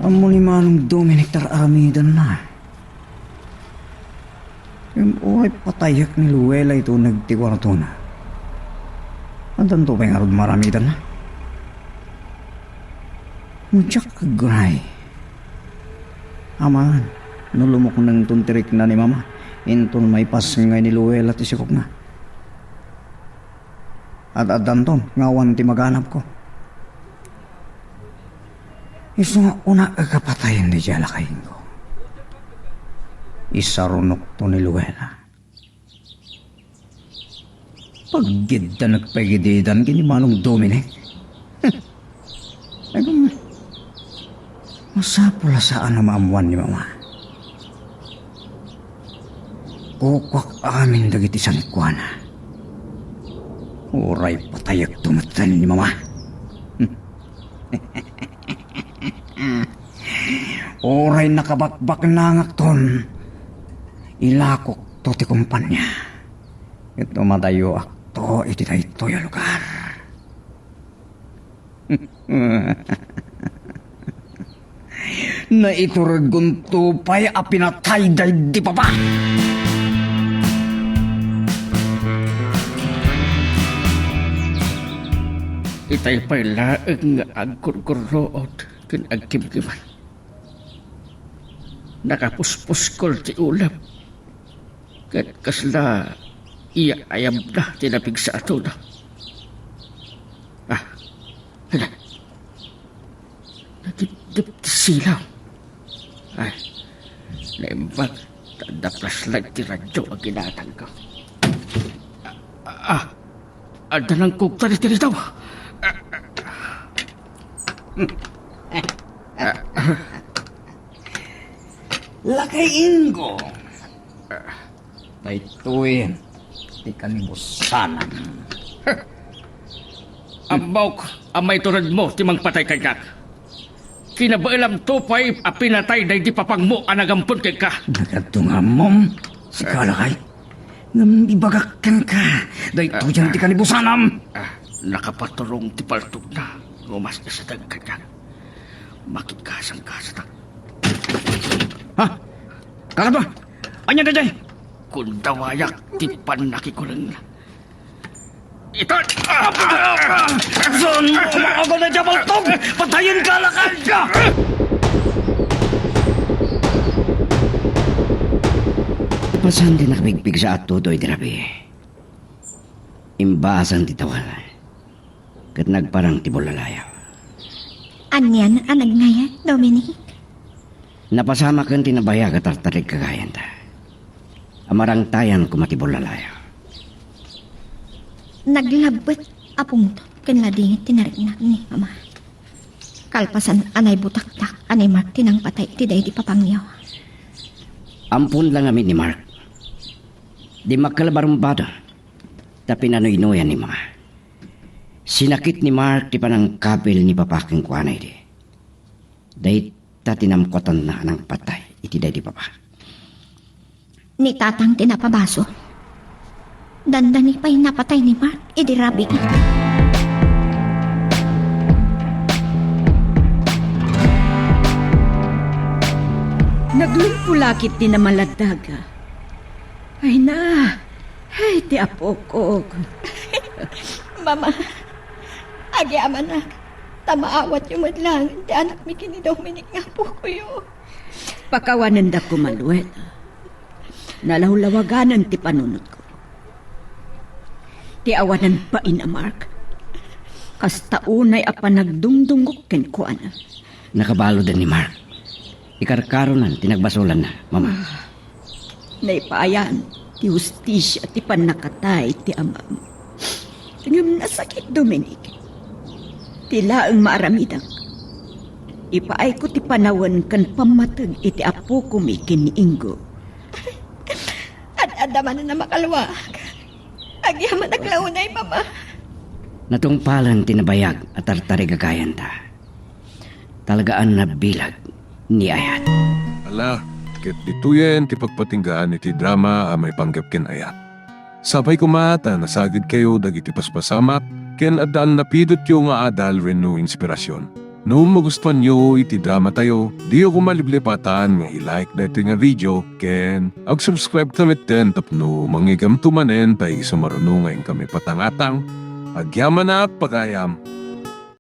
Amo ni Manong Dominic taramidan na. Yung uway patayak ni Luella ito nagtiwarto na. Andan to pa yung arod maramidan na. Mutsak kagray. Aman, nulumok ng tuntirik na ni Mama. Inton may pas nga ni Luella ti sikok na. At adanton, ngawan ti maganap ko. Iso nga una kakapatayan ni Jala kain ko. Isarunok to ni Luella. Paggid na nagpagididan kini Manong Dominic. Ay kung masapula saan na maamuan ni Mama. Kukwak amin dagiti sangkwana. Uray patayak tumatan ni Mama. Oray nakabakbak nangak ton. Ilakok to ti kumpanya. Ito madayo akto iti dayto ya lugar. Na iturgun tupay a pinatay day di papa. Itay pa'y laeng nga agkurkurrood ken agkimkiman. Nakapuspuskol ti ulap. Kat kasla iya ayam na tinapig sa ato na. Hala. Nagidip ti silaw. Ay, naimbag. Tadaplas lang ti radyo ang ginatang ko. Ada ng kukta ni tinitaw. Lakay Ingo. Daytoy ti kanibusanan. Ambok, amay turad mo, timang patay kay kak. Kinabailam tupay, apinatay, day di papang mo, anagampun kay ka. Nagadtungam mom, si Kalakay. Ngam ibagakkan ka. Daytoy yan ti kanibusanam. Nakapaturong ti paltog na, ngumas ka sa dagkagan. Makikasang ka sa tag. Ha? Kakat ba? Anya na day? Kung dawayak, ti panakikulang na. Ito! Son mo ako na dyan baltog! Patayin ka lakad ka! Pasan din nakabigpig sa ato do'y dirabi. Imbasan ti tawal. Kat nagparang ti bulalayaw. Anyan ang nagnaya, Dominic. Napasama kan tinabaya ka tartarig kagayan ta. Amarang tayan kumatibol lalayaw. Naglabot apong to. Kanladingit tinarinak ni Mama. Kalpasan anay butaktak, anay Mark tinang patay, tiday di papangyaw. Ampun lang amin ni Mark. Di makalabarumbado. Tapi nanoy-noyan ni Mama. Sinakit ni Mark di panang kapil ni papaking kuanay di. Dahil tatinamkotan na ng patay, itiday di papa. Ni tatang tinapabaso. Dandani pa'y napatay ni Mark, idirabi. Naglumpulakit din na maladaga. Ay na, ay ti apokog. Mama, agyaman na. Tamaawat yung madlangan, ti anak mi kini Dominic nga po ko yun. Pakawanan da kumaluel. Nalawlawaganan ti panunod ko. Ti awanan pa ina Mark. Kasta unay apa nagdungdungok ken ko ana. Nakabalo din ni Mark. ikarkaronan tinagbasulan na, mama. Naipayan, ti justisya, ti panakatay, ti amam. Ngam nasakit, Dominic. Tila ang maaramidak. Ipaay ko ti panawan kan pamatag iti apo kumikin ni Ingo. At adaman na makalwag. Agyaman naglaunay, mama. Natungpalan tinabayag at tartarigagayan ta. Talagaan na bilag ni Ayat. Ala, ket dituyen ti pagpatinggaan iti drama a may panggap ken Ayat. Sabay kumata nasagid kayo dagiti paspasamak ken addaan napidot yo nga adal wenno inspirasyon. No magustuhan nyo iti drama tayo, di ako maliblipatan nga i-like dati nga video ken ag-subscribe tamit den tapno mangigam tumanen tay sumarunungan kami patangatang agyaman na pagayam.